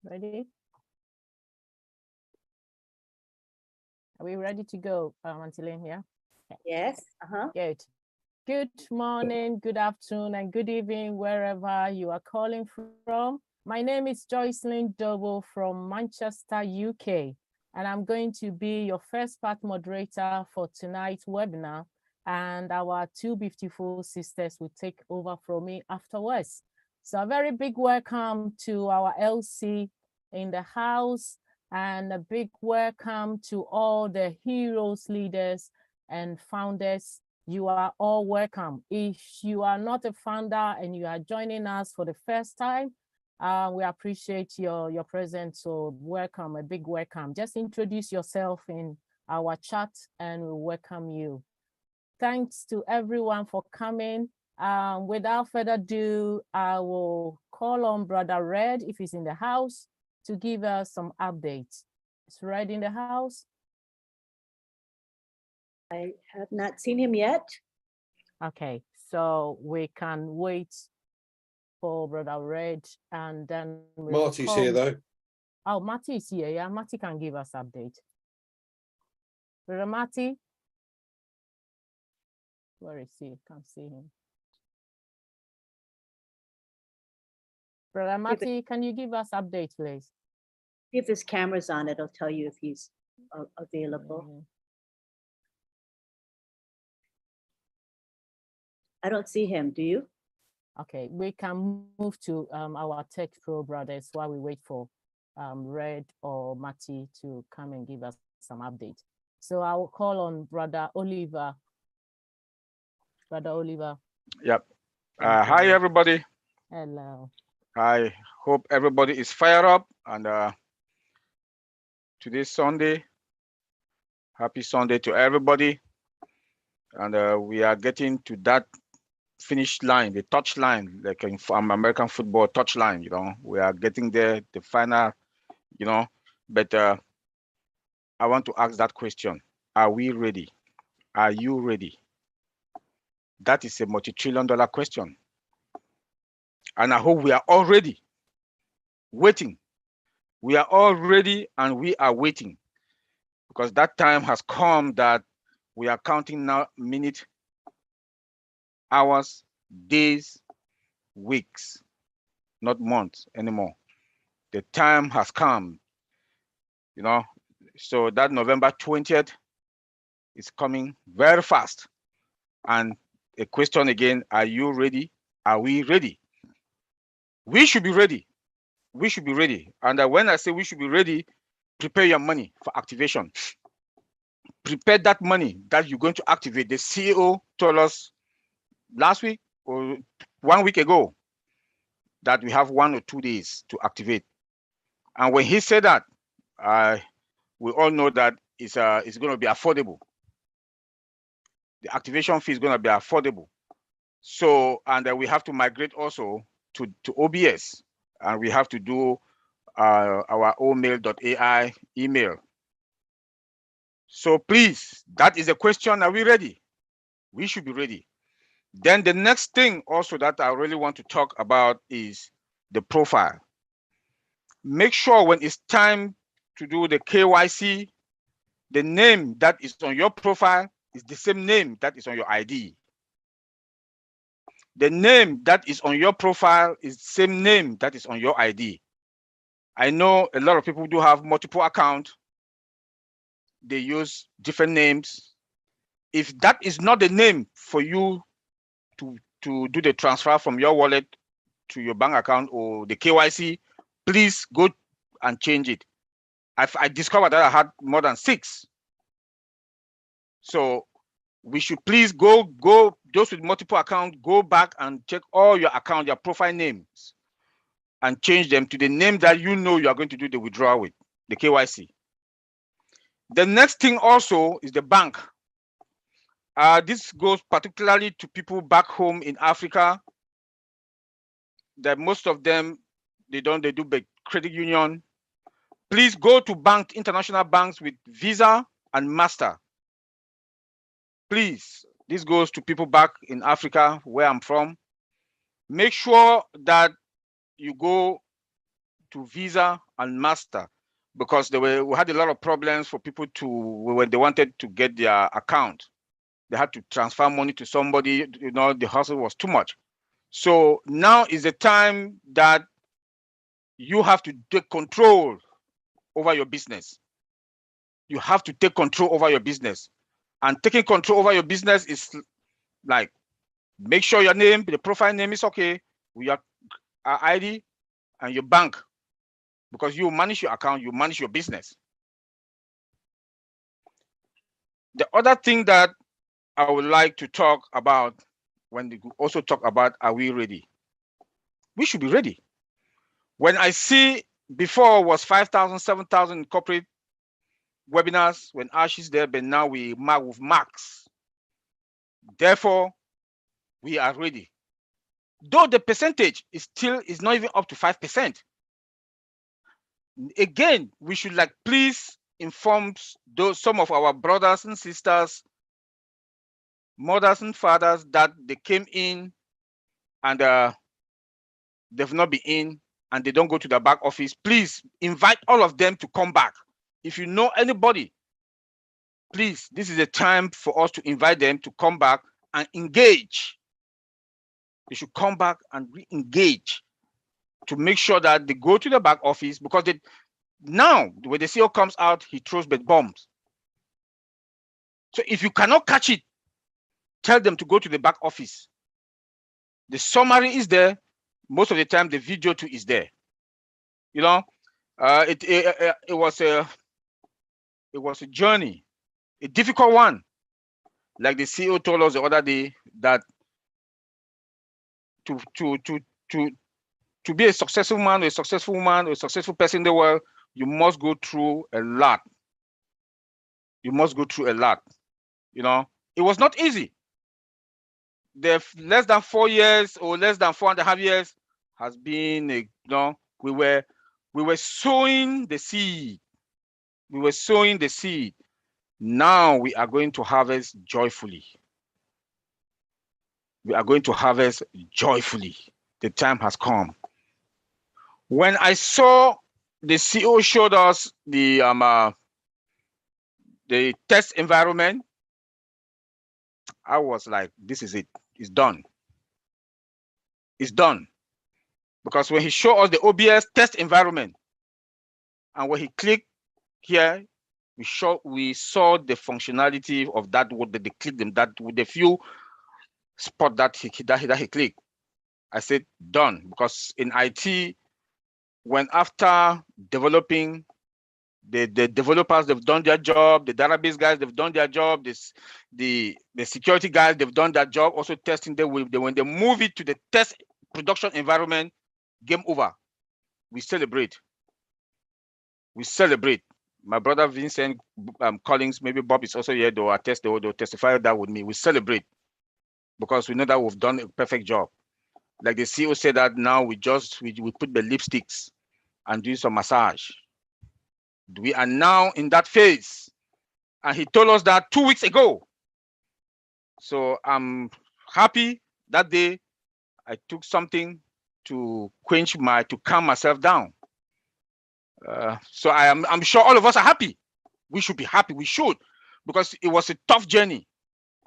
Ready? Are we ready to go, Antile? Yeah? Okay. Yes. Good. Good morning, good afternoon, and good evening, wherever you are calling from. My name is Joycelyn Dobo from Manchester, UK, and I'm going to be your first part moderator for tonight's webinar, and our two beautiful sisters will take over from me afterwards. So a very big welcome to our LC in the house, and a big welcome to all the heroes, leaders, and founders. You are all welcome. If you are not a founder and you are joining us for the first time, we appreciate your presence. So welcome, a big welcome. Just introduce yourself in our chat and we'll welcome you. Thanks to everyone for coming. Without further ado, I will call on Brother Red, if he's in the house, to give us some updates. Is Red in the house? I have not seen him yet. Okay, so we can wait for Brother Red, and then Marty's here though. Oh, Marty is here. Yeah, Marty can give us update. Brother Marty, where is he? Can't see him. Brother Marty, can you give us update, please? If his camera's on, it'll tell you if he's available. I don't see him. Do you? Okay, we can move to our Tech Pro brothers while we wait for Red or Marty to come and give us some update. So I will call on Brother Oliver. Brother Oliver. Yep. Hi, everybody. Hello. I hope everybody is fired up. And today's Sunday. Happy Sunday to everybody. And we are getting to that finish line, the touch line, like in American football touch line, you know. We are getting there, the final, you know. But I want to ask that question. Are we ready? Are you ready? That is a multi-trillion-dollar question. And I hope we are all ready, waiting. We are all ready and we are waiting, because that time has come that we are counting now minutes, hours, days, weeks, not months anymore. The time has come, you know. So that November 20th is coming very fast. And a question again, are you ready? Are we ready? We should be ready. We should be ready. And when I say we should be ready, prepare your money for activation. Prepare that money that you're going to activate. The CEO told us last week or 1 week ago that we have 1 or 2 days to activate. And when he said that, we all know that it's going to be affordable. The activation fee is going to be affordable. So, and we have to migrate also to OBS, and we have to do our OMail.ai email. So please, that is a question. Are we ready? We should be ready. Then the next thing also that I really want to talk about is the profile. Make sure when it's time to do the KYC, the name that is on your profile is the same name that is on your ID. The name that is on your profile is the same name that is on your ID. I know a lot of people do have multiple accounts. They use different names. If that is not the name for you to do the transfer from your wallet to your bank account or the KYC, please go and change it. I discovered that I had more than 6. So we should please go those with multiple accounts, go back and check all your account, your profile names, and change them to the name that you know you are going to do the withdrawal with, the KYC. The next thing also is the bank. This goes particularly to people back home in Africa, that most of them, they do credit union. Please go to international banks with Visa and Master. Please, this goes to people back in Africa, where I'm from. Make sure that you go to Visa and Master, because we had a lot of problems for people to, when they wanted to get their account, they had to transfer money to somebody, you know, the hustle was too much. So now is the time that you have to take control over your business. You have to take control over your business. And taking control over your business is like, make sure your name, the profile name is okay, with your ID and your bank, because you manage your account, you manage your business. The other thing that I would like to talk about, when we also talk about, are we ready? We should be ready. When I see before was 5,000, 7,000 corporate webinars when Ash is there, but now we mark with max. Therefore, we are ready. Though the percentage is not even up to 5%. Again, we should like please inform some of our brothers and sisters, mothers and fathers, that they came in and they've not been in and they don't go to the back office. Please invite all of them to come back. If you know anybody, please, this is a time for us to invite them to come back and engage. They should come back and re-engage to make sure that they go to the back office, because now when the CEO comes out, he throws bed bombs. So if you cannot catch it, tell them to go to the back office. The summary is there. Most of the time, the video too is there. You know, it was a journey, a difficult one. Like the CEO told us the other day, that to be a successful man, a successful woman, a successful person in the world, you must go through a lot. You must go through a lot. You know, it was not easy. The less than 4 years or less than 4.5 years has been, you know, we were sowing the seed. We were sowing the seed. Now we are going to harvest joyfully. We are going to harvest joyfully. The time has come. When I saw the CEO showed us the test environment, I was like, this is it. It's done. It's done. Because when he showed us the OBS test environment, and when he clicked here, we saw the functionality of that, what they clicked them, that with the few spot that he clicked. I said done, because in IT, when after developing, the developers, they've done their job, the database guys, they've done their job, the security guys, they've done their job, also testing them. When they move it to the test production environment, game over. We celebrate. We celebrate. My brother Vincent Collins, maybe Bob is also here, they'll testify that with me. We celebrate, because we know that we've done a perfect job. Like the CEO said, that now we put the lipsticks and do some massage. We are now in that phase. And he told us that 2 weeks ago. So I'm happy that day I took something to calm myself down. So I'm sure all of us are happy. We should be happy. We should, because it was a tough journey.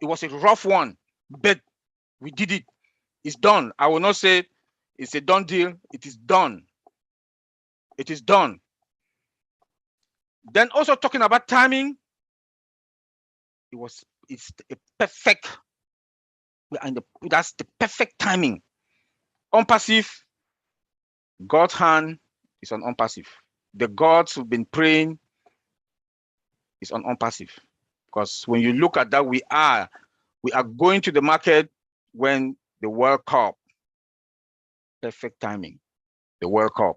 It was a rough one, but we did it. It's done. I will not say it's a done deal. It is done. It is done. Then also talking about timing, it's a perfect. That's the perfect timing. ONPASSIVE, God's hand is on ONPASSIVE. The gods who've been praying is on ONPASSIVE. Because when you look at that, we are going to the market when the World Cup. Perfect timing. The World Cup.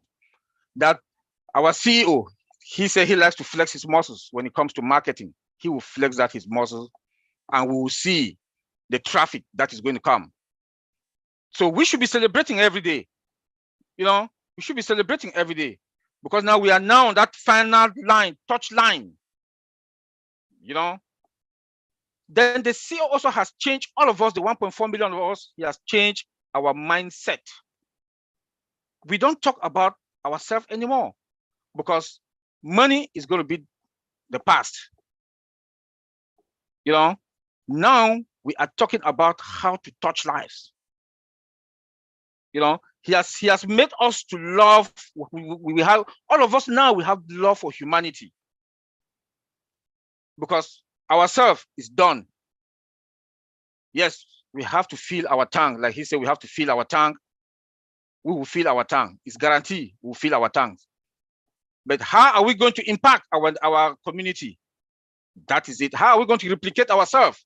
That our CEO, he said he likes to flex his muscles when it comes to marketing. He will flex his muscles, and we will see the traffic that is going to come. So we should be celebrating every day. You know, we should be celebrating every day, because now we are now on that final line, touch line. You know, then the CEO also has changed all of us, the 1.4 million of us. He has changed our mindset. We don't talk about ourselves anymore, because money is going to be the past. You know, now we are talking about how to touch lives. You know, he has made us to love. We have, all of us now, we have love for humanity, because ourselves is done. Yes, we have to fill our tank. Like he said, we have to fill our tank. We will fill our tank. It's guaranteed we'll fill our tanks. But how are we going to impact our community? That is it. How are we going to replicate ourselves?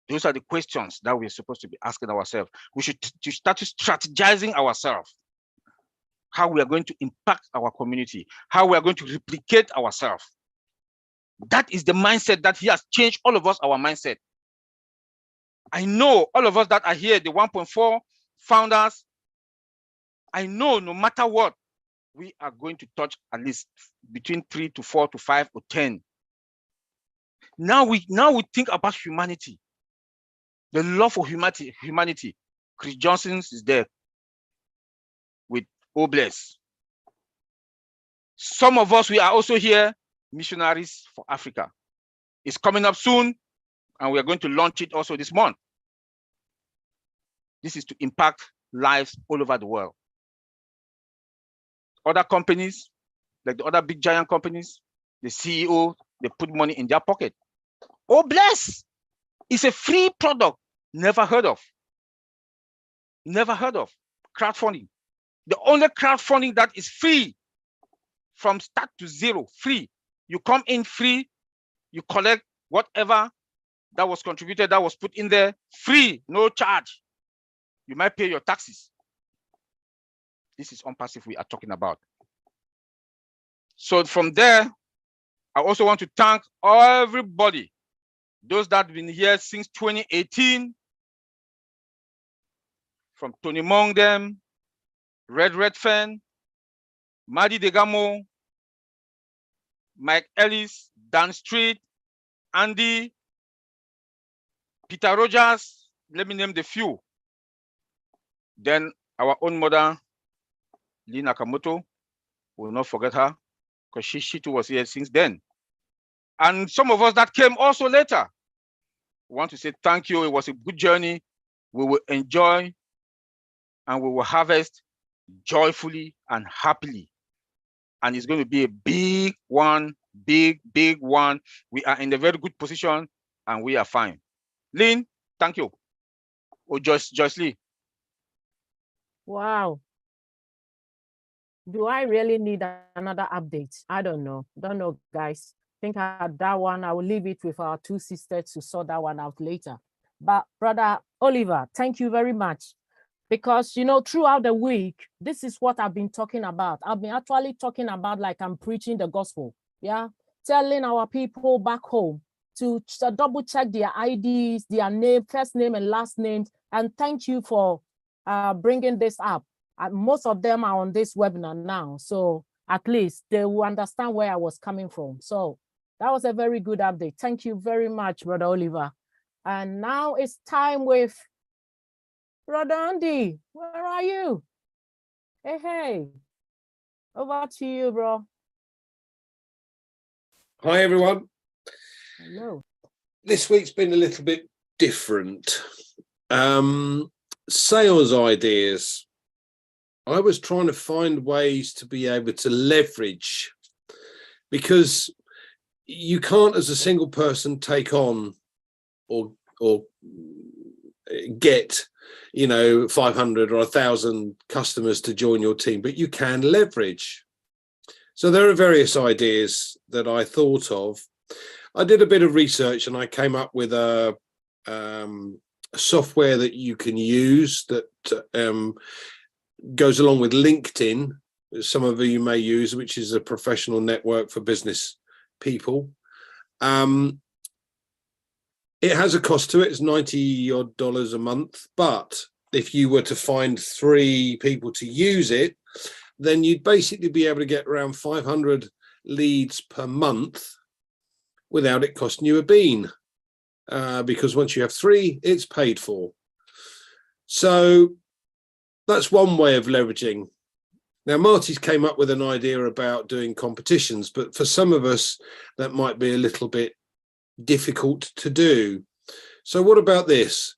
Those are the questions that we're supposed to be asking ourselves. We should start strategizing ourselves. How we are going to impact our community, how we are going to replicate ourselves. That is the mindset that he has changed all of us, our mindset. I know all of us that are here, the 1.4 founders, I know no matter what, we are going to touch at least between 3 to 4 to 5 or 10. Now we think about humanity, the love for humanity. Chris Johnson is there with Obless. Some of us, we are also here, missionaries for Africa. It's coming up soon, and we are going to launch it also this month. This is to impact lives all over the world. Other companies, like the other big giant companies, the CEO, they put money in their pocket. Oh, bless! It's a free product. Never heard of. Never heard of. Crowdfunding. The only crowdfunding that is free from start to zero, free. You come in free, you collect whatever that was contributed, that was put in there, free, no charge. You might pay your taxes. This is ONPASSIVE we are talking about. So from there, I also want to thank everybody, those that have been here since 2018, from Tony Mongdem, Red Fan, Madi Degamo, Mike Ellis, Dan Street, Andy, Peter Rogers, let me name the few. Then our own mother, Lee Nakamoto, we will not forget her, because she too was here since then. And some of us that came also later. We want to say thank you. It was a good journey. We will enjoy and we will harvest joyfully and happily. And it's going to be a big one, big one. We are in a very good position and we are fine. Lynn, thank you. Or Joyce Lee. Wow. Do I really need another update? I don't know. Don't know, guys. I think that one, I will leave it with our two sisters to sort that one out later. But Brother Oliver, thank you very much. Because, you know, throughout the week, this is what I've been talking about. I've been actually talking about like I'm preaching the gospel. Yeah. Telling our people back home to double check their IDs, their name, first name and last names. And thank you for bringing this up. Most of them are on this webinar now. So at least they will understand where I was coming from. So that was a very good update. Thank you very much, Brother Oliver. And now it's time with Brother Andy. Where are you? Hey. Over to you, bro. Hi, everyone. Hello. This week's been a little bit different. Sales ideas. I was trying to find ways to be able to leverage, because you can't as a single person take on or get, you know, 500 or 1,000 customers to join your team, but you can leverage. So there are various ideas that I thought of. I did a bit of research and I came up with a software that you can use that goes along with LinkedIn, some of you may use, which is a professional network for business people. It has a cost to it. It's $90 odd a month. But if you were to find 3 people to use it, then you'd basically be able to get around 500 leads per month without it costing you a bean. Because once you have 3, it's paid for. So that's one way of leveraging. Now, Marty's came up with an idea about doing competitions, but for some of us, that might be a little bit difficult to do. So what about this?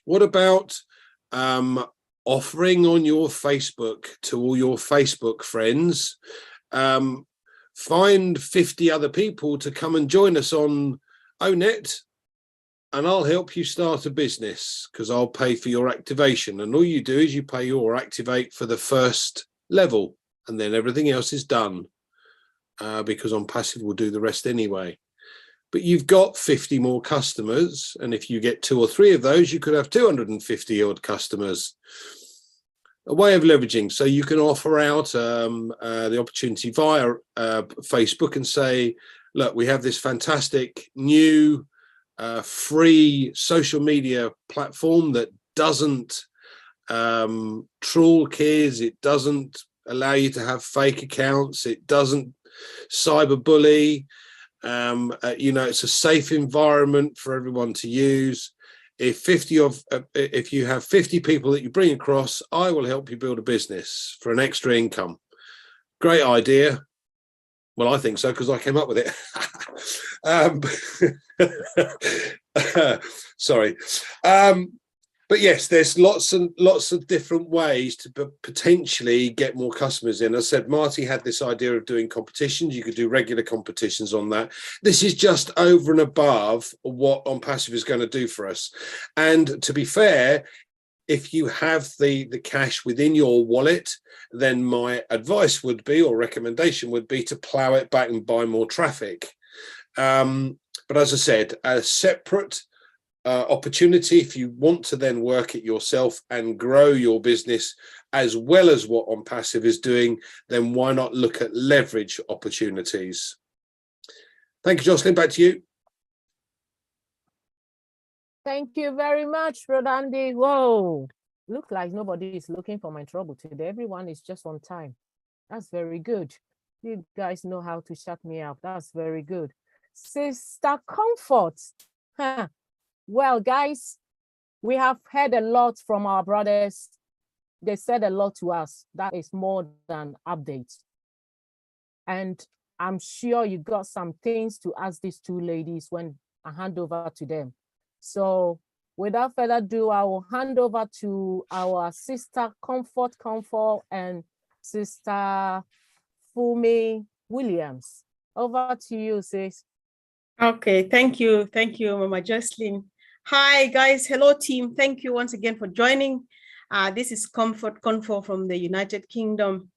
What about offering on your Facebook to all your Facebook friends, find 50 other people to come and join us on ONET, and I'll help you start a business because I'll pay for your activation. And all you do is you pay or activate for the first level, and then everything else is done because ONPASSIVE will do the rest anyway. But you've got 50 more customers, and if you get 2 or 3 of those, you could have 250 odd customers. A way of leveraging, so you can offer out the opportunity via Facebook and say, look, we have this fantastic new free social media platform that doesn't troll kids, it doesn't allow you to have fake accounts, it doesn't cyberbully. You know, it's a safe environment for everyone to use. If you have 50 people that you bring across, I will help you build a business for an extra income. Great idea. Well, I think so because I came up with it. Sorry. But yes, there's lots and lots of different ways to potentially get more customers in. As I said, Marty had this idea of doing competitions. You could do regular competitions on that. This is just over and above what ONPASSIVE is going to do for us. And to be fair, if you have the cash within your wallet, then my advice would be, or recommendation would be, to plow it back and buy more traffic. But as I said, a separate opportunity, if you want to then work it yourself and grow your business as well as what ONPASSIVE is doing, then why not look at leverage opportunities? Thank you, Jocelyn. Back to you. Thank you very much, Brother Andy. Whoa, look like nobody is looking for my trouble today. Everyone is just on time. That's very good. You guys know how to shut me up. That's very good. Sister Comfort. Huh. Well, guys, we have heard a lot from our brothers. They said a lot to us. That is more than updates. And I'm sure you got some things to ask these 2 ladies when I hand over to them. So without further ado, I will hand over to our Sister Comfort and Sister Fumi Williams. Over to you, sis. Okay, thank you, Mama Jocelyn. Hi, guys. Hello, team. Thank you once again for joining. This is Comfort from the United Kingdom.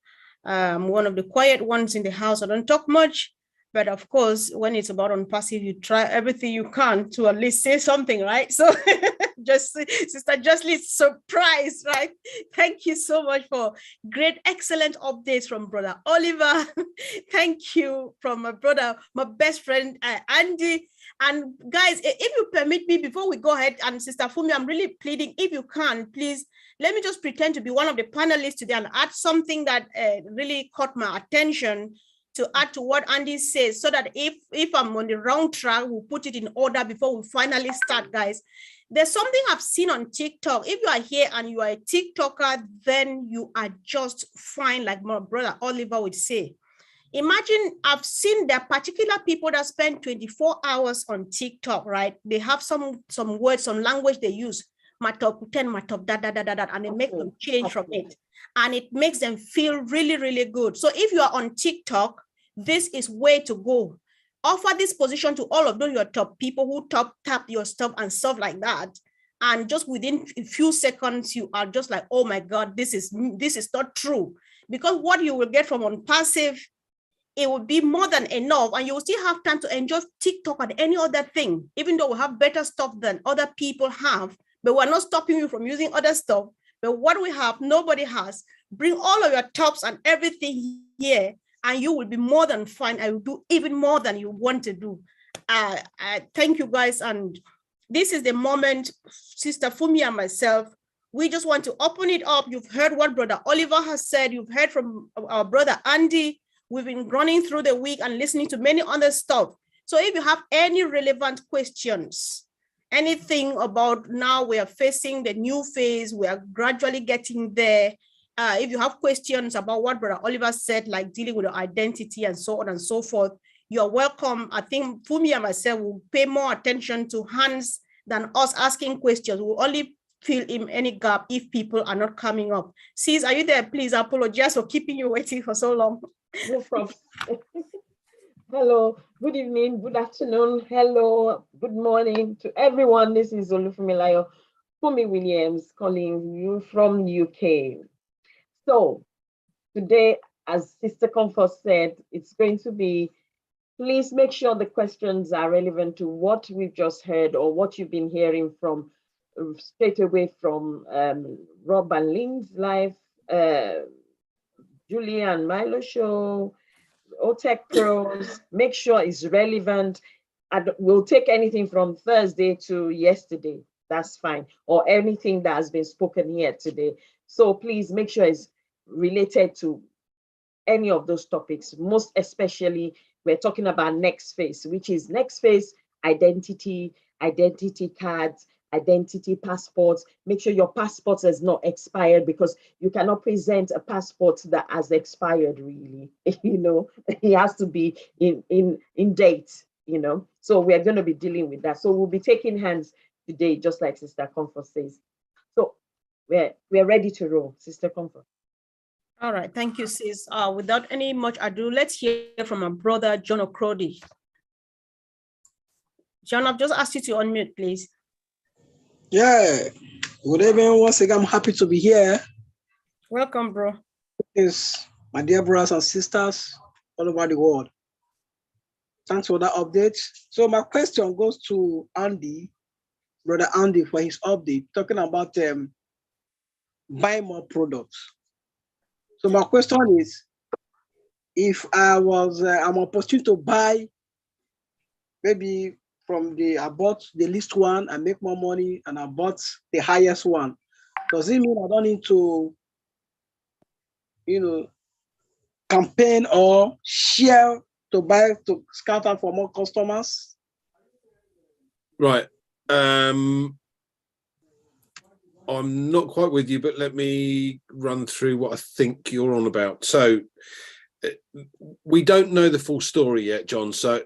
I'm one of the quiet ones in the house. I don't talk much, but of course, when it's about ONPASSIVE, you try everything you can to at least say something, right? So Sister Jocelyn is surprised, right? Thank you so much for great, excellent updates from Brother Oliver. Thank you from my brother, my best friend, Andy. And guys, if you permit me, before we go ahead, and Sister Fumi, I'm really pleading, if you can, please, let me just pretend to be one of the panelists today and add something that really caught my attention to add to what Andy says, so that if I'm on the wrong track, we'll put it in order before we finally start, guys. There's something I've seen on TikTok. If you are here and you are a TikToker, then you are just fine, like my brother Oliver would say. Imagine, I've seen there are particular people that spend 24 hours on TikTok, right? They have some words, some language they use, matop 10, matop da, and they make them change from it. And it makes them feel really, really good. So if you are on TikTok, this is way to go. Offer this position to all of those your top people who tap your stuff and stuff like that. And just within a few seconds, you are just like, oh my God, this is not true. Because what you will get from ONPASSIVE, it will be more than enough, and you will still have time to enjoy TikTok and any other thing, even though we have better stuff than other people have, but we're not stopping you from using other stuff. But what we have, nobody has. Bring all of your tops and everything here, and you will be more than fine. I will do even more than you want to do. Thank you, guys. And this is the moment, Sister Fumi and myself, we just want to open it up. You've heard what Brother Oliver has said. You've heard from our brother Andy. We've been running through the week and listening to many other stuff. So if you have any relevant questions, anything about now we are facing the new phase, we are gradually getting there, if you have questions about what Brother Oliver said, like dealing with your identity and so on and so forth, you're welcome. I think Fumi and myself will pay more attention to Hans than us asking questions. We'll only fill in any gap if people are not coming up. Sis, are you there? Please, I apologize for keeping you waiting for so long. No problem. Hello, good evening, good afternoon, hello, good morning to everyone. This is Olufumilayo Fumi Williams calling you from UK. So today, as Sister Comfort said, it's going to be, please make sure the questions are relevant to what we've just heard or what you've been hearing from straight away from Rob and Lynn's live, Julia and Milo show, OTech Pros. Make sure it's relevant. And we'll take anything from Thursday to yesterday. That's fine. Or anything that has been spoken here today. So please make sure it's related to any of those topics. Most especially, we're talking about next phase, which is next phase identity, identity cards, identity passports. Make sure your passport is not expired, because you cannot present a passport that has expired, really. You know, it has to be in date, you know. So we're going to be dealing with that. So we'll be taking hands today, just like Sister Comfort says. So we're ready to roll, Sister Comfort. All right, thank you, sis. Without any much ado, let's hear from our brother, John O'Crody. John, I've just asked you to unmute, please. Yeah, good evening. Once again, I'm happy to be here. Welcome, bro. Yes, my dear brothers and sisters all over the world. Thanks for that update. So my question goes to Andy, Brother Andy, for his update, talking about buying more products. So my question is, if I'm opportunity to buy, maybe I bought the least one, I make more money, and I bought the highest one. Does it mean I don't need to, campaign or share to buy, to scout out for more customers? Right. I'm not quite with you, but let me run through what I think you're on about. So we don't know the full story yet, John. So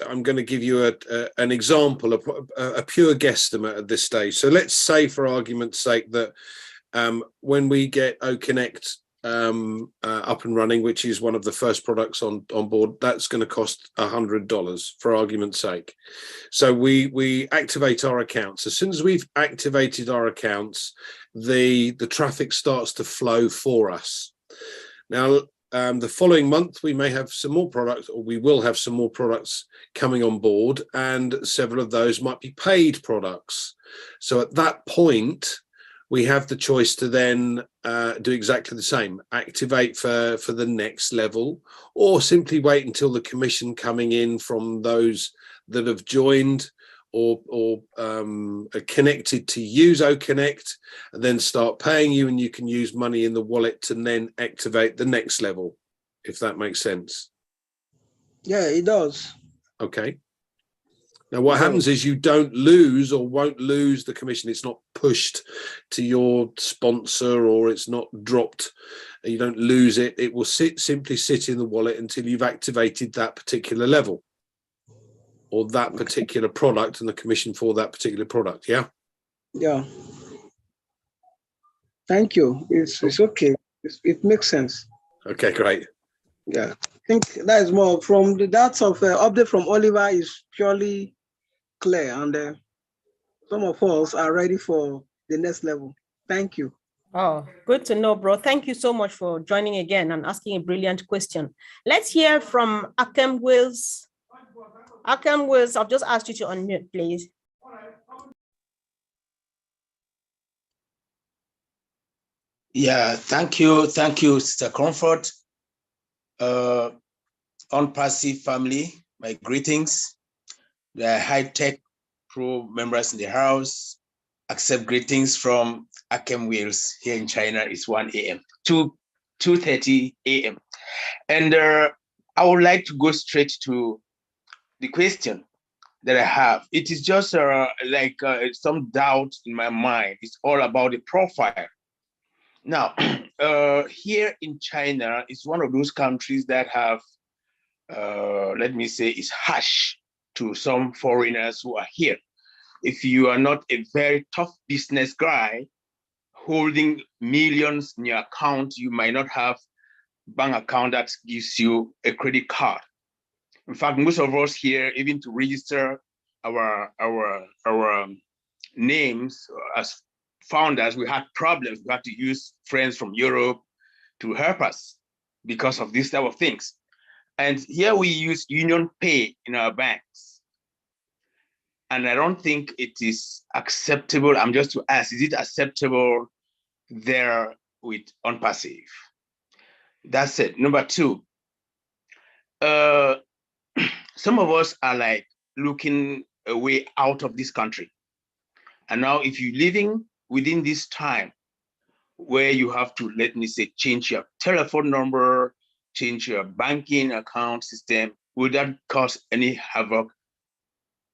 I'm going to give you an example, a pure guesstimate at this stage. So let's say, for argument's sake, that when we get OConnect up and running, which is one of the first products on board, that's going to cost $100, for argument's sake. So we activate our accounts. As soon as we've activated our accounts, the traffic starts to flow for us. Now, the following month, we may have some more products, or we will have some more products coming on board, and several of those might be paid products. So at that point, we have the choice to then do exactly the same, activate for the next level, or simply wait until the commission coming in from those that have joined or are connected to use OConnect, and then start paying you, and you can use money in the wallet to then activate the next level, if that makes sense. Yeah, it does. Okay. Now, what happens is you don't lose or won't lose the commission. It's not pushed to your sponsor, or it's not dropped. You don't lose it. It will simply sit in the wallet until you've activated that particular level, or that particular product, and the commission for that particular product. Yeah. Yeah. Thank you. It's okay. It makes sense. Okay, great. Yeah. I think that is more from the data of update from Oliver is purely clear, and some of us are ready for the next level. Thank you. Oh, good to know, bro. Thank you so much for joining again and asking a brilliant question. Let's hear from Akem Wills. Akem Wills, I've just asked you to unmute, please. Yeah, thank you, Sister Comfort. ONPASSIVE family, my greetings. The high-tech pro members in the house. Accept greetings from Akem Wills here in China. It's 1 a.m. 2:30 a.m. And I would like to go straight to the question that I have. It is just some doubt in my mind. It's all about the profile. Now, here in China, it's one of those countries that have, let me say, is harsh to some foreigners who are here. If you are not a very tough business guy holding millions in your account, you might not have bank account that gives you a credit card. In fact, most of us here, even to register our names as founders, we had problems. We had to use friends from Europe to help us because of this type of things. And here we use Union Pay in our banks. And I don't think it is acceptable. I'm just to ask, is it acceptable there with ONPASSIVE? That's it. Number two, some of us are like looking a way out of this country. And now if you're living within this time where you have to, let me say, change your telephone number, change your banking account system, will that cause any havoc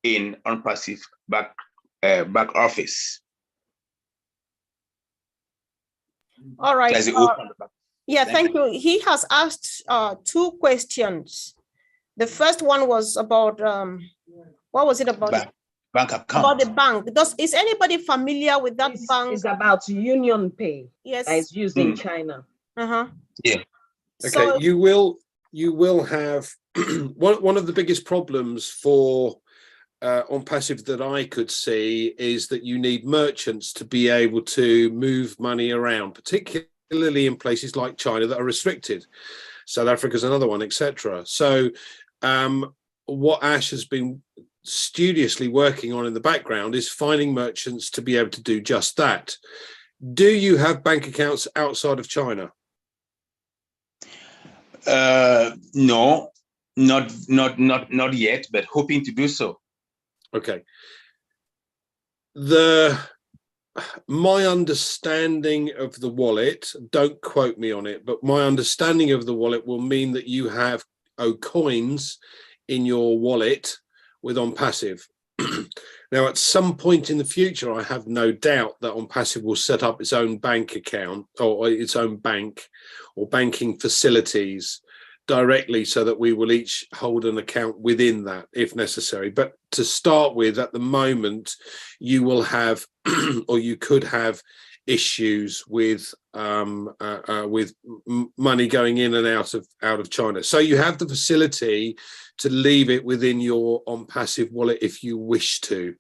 in ONPASSIVE back office? All right. Yeah, Thank thank you. He has asked 2 questions. The first one was about, what was it about? Bank account. About the bank. Is anybody familiar with that bank? It's about Union Pay. Yes. That is used in China. Uh-huh. Yeah. Okay, So, you will have one of the biggest problems for ONPASSIVE that I could see is that you need merchants to be able to move money around, particularly in places like China that are restricted. South Africa's another one, etc. So what Ash has been studiously working on in the background is finding merchants to be able to do just that. Do you have bank accounts outside of China? No, not yet, but hoping to do so. Okay. My understanding of the wallet, don't quote me on it, but my understanding of the wallet will mean that you have coins in your wallet with ONPASSIVE. Now, at some point in the future, I have no doubt that ONPASSIVE will set up its own bank account or its own bank or banking facilities directly so that we will each hold an account within that if necessary. But to start with, at the moment, you will have or you could have issues with money going in and out of China. So you have the facility to leave it within your ONPASSIVE wallet if you wish to.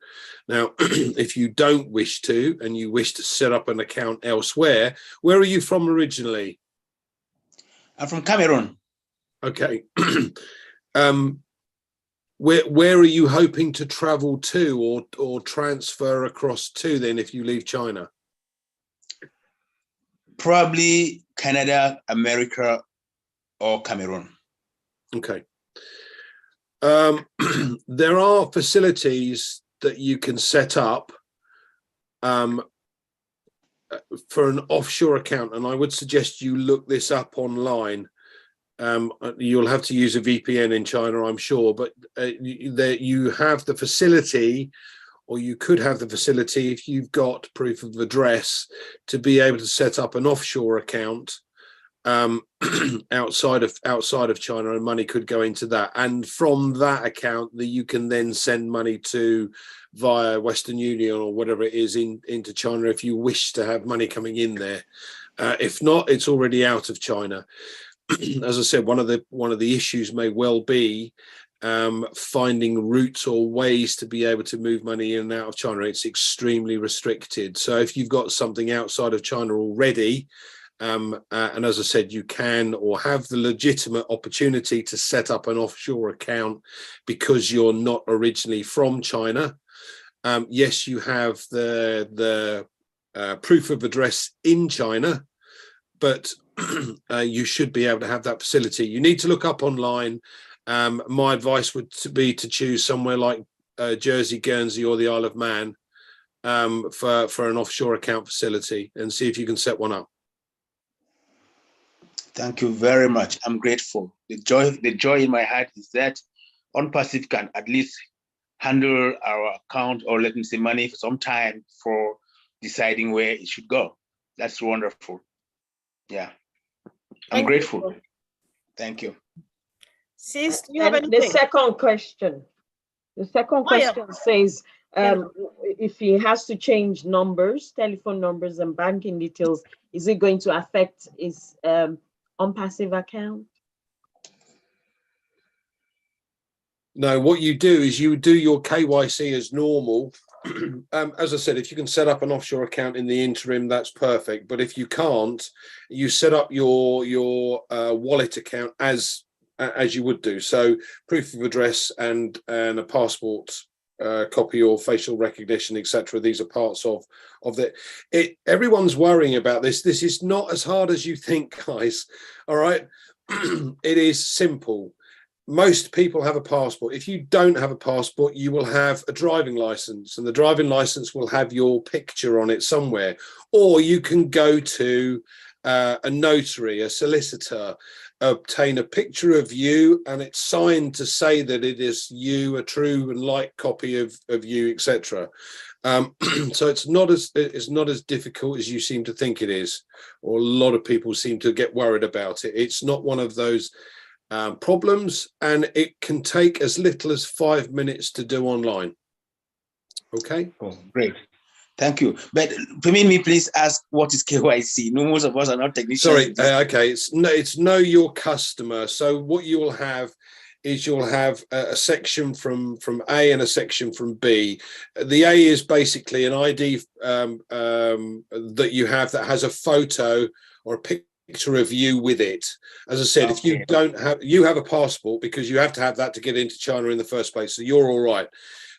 Now, if you don't wish to and you wish to set up an account elsewhere, where are you from originally? I'm from Cameroon. Okay. Where are you hoping to travel to or transfer across to then if you leave China? Probably Canada, America, or Cameroon. Okay. There are facilities that you can set up for an offshore account, and I would suggest you look this up online. You'll have to use a VPN in China, I'm sure, but you have the facility, or you could have the facility if you've got proof of address to be able to set up an offshore account outside of China, and money could go into that, and from that account that you can then send money to via Western Union or whatever it is into China if you wish to have money coming in there. If not, it's already out of China. As I said, one of the issues may well be finding routes or ways to be able to move money in and out of China. It's extremely restricted. So if you've got something outside of China already, and as I said, you can or have the legitimate opportunity to set up an offshore account because you're not originally from China. Yes, you have the proof of address in China, but you should be able to have that facility. You need to look up online. My advice would be to choose somewhere like Jersey, Guernsey, or the Isle of Man for an offshore account facility, and see if you can set one up. Thank you very much. I'm grateful. The joy in my heart is that ONPASSIVE can at least handle our account, or let me say money, for some time for deciding where it should go. That's wonderful. Yeah, I'm Thank you. grateful. Thank you. Sis, do you have And the anything? second question. The second Oh, yeah. question says, if he has to change numbers, telephone numbers and banking details, is it going to affect his ONPASSIVE account? No, what you do is you do your KYC as normal. As I said, if you can set up an offshore account in the interim, that's perfect. But if you can't, you set up your wallet account as you would do. So proof of address and a passport copy or facial recognition, etc. These are parts of it. Everyone's worrying about this. This is not as hard as you think, guys. All right. It is simple. Most people have a passport. If you don't have a passport, you will have a driving license, and the driving license will have your picture on it somewhere. Or you can go to a notary, a solicitor, obtain a picture of you, and it's signed to say that it is you, a true and like copy of you, etc. So it's not as difficult as you seem to think it is, or a lot of people seem to get worried about it. It's not one of those problems, and it can take as little as 5 minutes to do online. Okay. Oh, great. Thank you. But permit me, please ask, what is KYC? No, most of us are not technicians. Sorry. Okay. It's know your customer. So what you will have is you'll have a section from A and a section from B. The A is basically an ID that you have that has a photo or a picture of you with it. As I said, if you don't have, you have a passport, because you have to have that to get into China in the first place, so you're all right.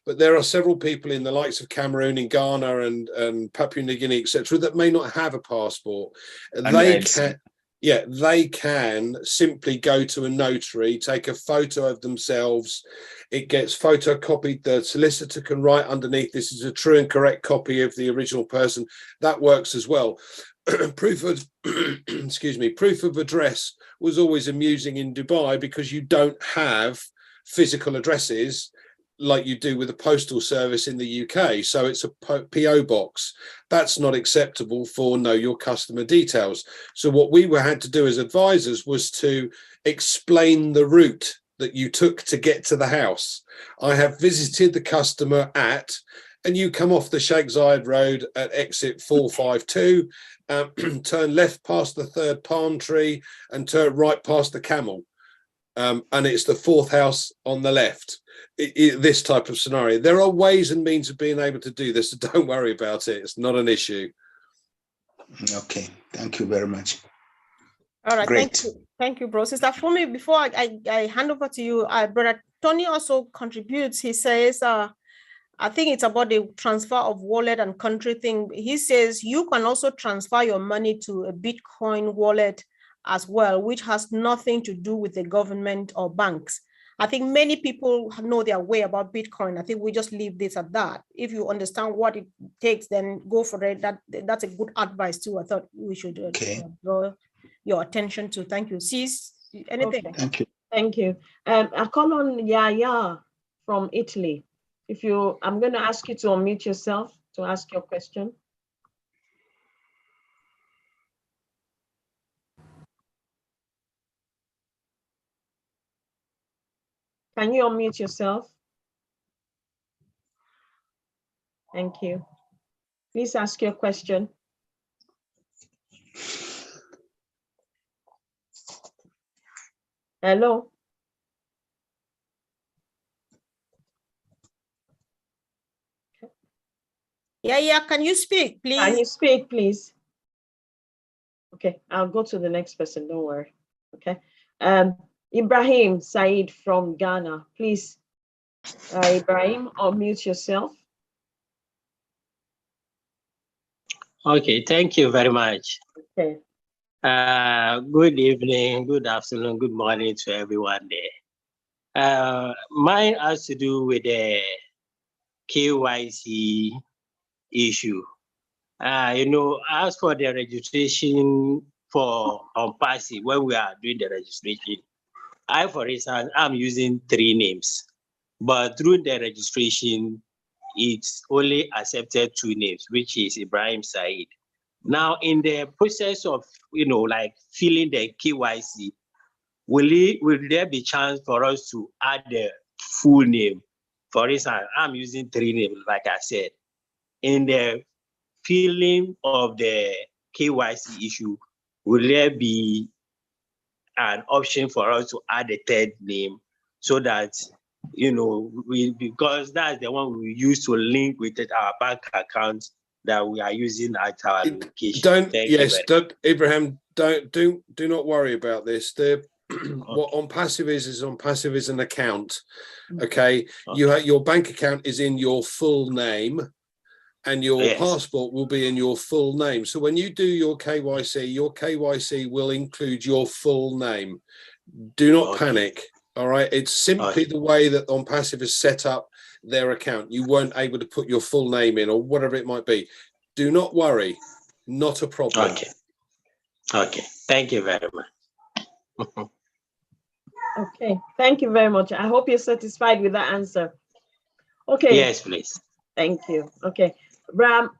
But there are several people in the likes of Cameroon, in Ghana and Papua New Guinea, etc., that may not have a passport. They can simply go to a notary, take a photo of themselves. It gets photocopied. The solicitor can write underneath, this is a true and correct copy of the original person. That works as well. Proof of proof of address was always amusing in Dubai, because you don't have physical addresses like you do with the postal service in the UK. So it's a PO box. That's not acceptable for know your customer details. So what we had to do as advisors was to explain the route that you took to get to the house. I have visited the customer at, and you come off the Sheikh Zayed Road at exit 452, turn left past the third palm tree and turn right past the camel. And it's the fourth house on the left. This type of scenario. There are ways and means of being able to do this, so don't worry about it. It's not an issue. Okay, thank you very much. All right, Great. Thank you, bro. Sister Fumi, before I hand over to you, Brother Tony also contributes. He says, I think it's about the transfer of wallet and country thing. He says you can also transfer your money to a Bitcoin wallet as well, which has nothing to do with the government or banks. I think many people know their way about Bitcoin. I think we just leave this at that. If you understand what it takes, then go for it. That's a good advice too. I thought we should draw your attention to. Thank you. Sis, anything? Okay. Thank you. Thank you. I call on Yaya from Italy. I'm going to ask you to unmute yourself to ask your question. Can you unmute yourself? Thank you. Please ask your question. Hello. Yeah, can you speak, please? Can you speak, please? Okay, I'll go to the next person, don't worry. Okay. Ibrahim Said from Ghana, please. Ibrahim, unmute yourself. Okay, thank you very much. Okay. Good evening, good afternoon, good morning to everyone there. Mine has to do with the KYC issue. As for the registration for ONPASSIVE, when we are doing the registration, for instance, I'm using 3 names, but through the registration, it's only accepted 2 names, which is Ibrahim Said. Now, in the process of, like filling the KYC, will there be chance for us to add the full name? For instance, I'm using 3 names, like I said. In the filling of the KYC issue, will there be an option for us to add a 3rd name so that, because that's the one we use to link with our bank account that we are using at our location. Abraham, do not worry about this. What ONPASSIVE is ONPASSIVE is an account. Okay, your bank account is in your full name, and your passport will be in your full name. So when you do your KYC will include your full name. Do not panic. All right, it's simply the way that ONPASSIVE has set up their account. You weren't able to put your full name in, or whatever it might be. Do not worry, not a problem. Okay, thank you very much. Okay, thank you very much. I hope you're satisfied with that answer. Okay. Yes, please. Thank you. Okay, Ram.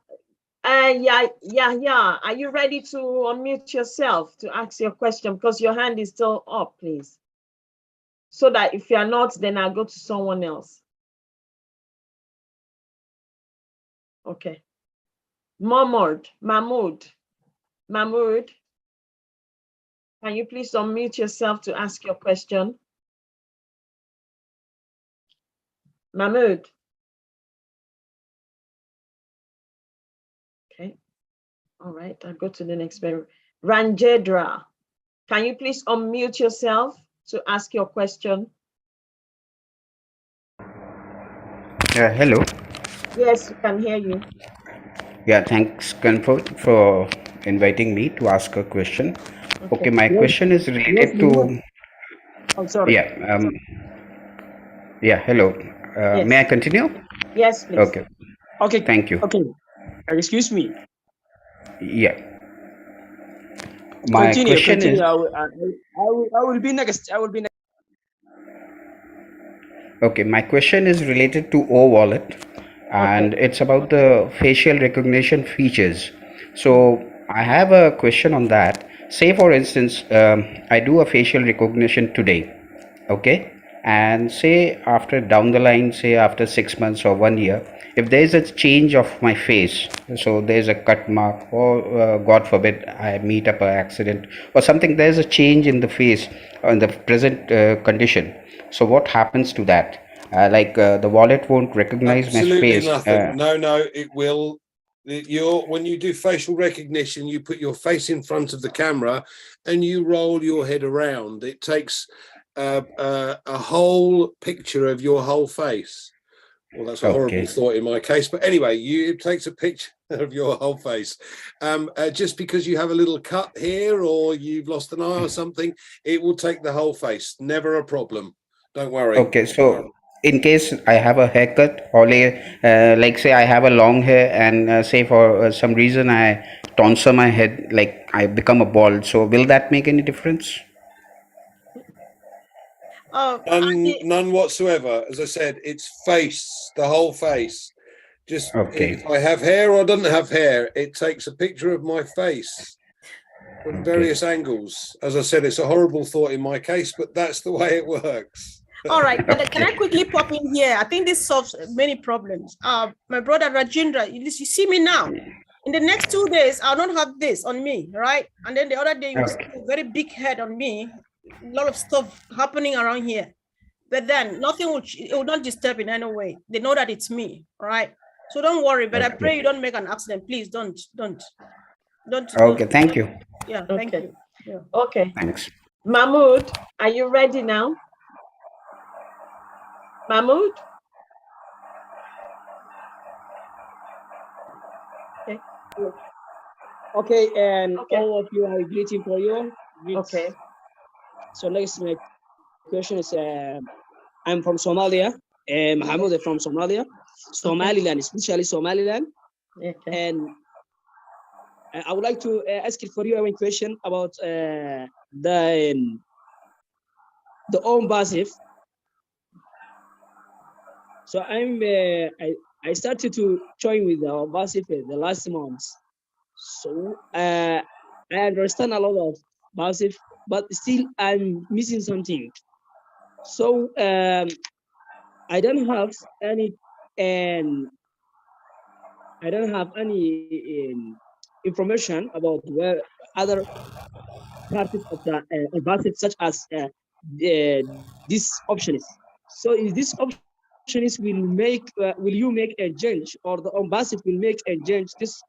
Yeah. Are you ready to unmute yourself to ask your question? Because your hand is still up, please. So that if you are not, then I'll go to someone else. Okay. Mahmoud. Can you please unmute yourself to ask your question? Mahmoud. Okay. All right, I'll go to the next one. Ranjedra, can you please unmute yourself to ask your question? Hello. Yes, we can hear you. Yeah, thanks, Comfort, for inviting me to ask a question. Okay, my question is related to. I'm sorry. Yeah, hello. Yes. May I continue? Yes, please. Okay. Okay. Thank you. Okay. Excuse me. Yeah. My Continue. question is. I will be next. I will be next. Okay, my question is related to O Wallet, and it's about the facial recognition features. So I have a question on that. Say, for instance, I do a facial recognition today, okay, and say after down the line, say after 6 months or 1 year, if there is a change of my face, so there's a cut mark, or God forbid, I meet up an accident or something, there's a change in the face in the present condition. So what happens to that? The wallet won't recognize my Absolutely face. nothing. No, it will. When you do facial recognition, you put your face in front of the camera and you roll your head around. It takes a whole picture of your whole face. Well, that's a horrible thought in my case, but anyway, it takes a picture of your whole face. Just because you have a little cut here or you've lost an eye or something, it will take the whole face. Never a problem. Don't worry. Okay, so in case I have a haircut, or like say I have a long hair, and say for some reason I tonsure my head, like I become a bald, so will that make any difference? None whatsoever. As I said, it's face, the whole face. Just if I have hair or don't have hair, it takes a picture of my face from various angles. As I said, it's a horrible thought in my case, but that's the way it works. All right, but can I quickly pop in here? I think this solves many problems. My brother Rajendra, you see me now. In the next 2 days, I'll not have this on me, right? And then the other day, you see a very big head on me. A lot of stuff happening around here. But then nothing will not disturb in any way. They know that it's me, all right? So don't worry, but I pray you don't make an accident. Please don't. Okay, thank you. Yeah, thank you. Yeah. Okay. Thanks. Mahmoud, are you ready now? Mahmoud? Okay. Okay, and all of you are greeting for you. Okay. So next, my question is, I'm from Somalia. Mahmoud is from Somalia. Somaliland, especially Somaliland. Okay. And I would like to ask you for you a question about the ONPASSIVE. So I started to join with the ONPASSIVE the last month. So I understand a lot of passive, but still I'm missing something. So I don't have any, and I don't have any information about where other parts of the passive, such as this option is. So is this option is will you make a change, or the passive will make a change this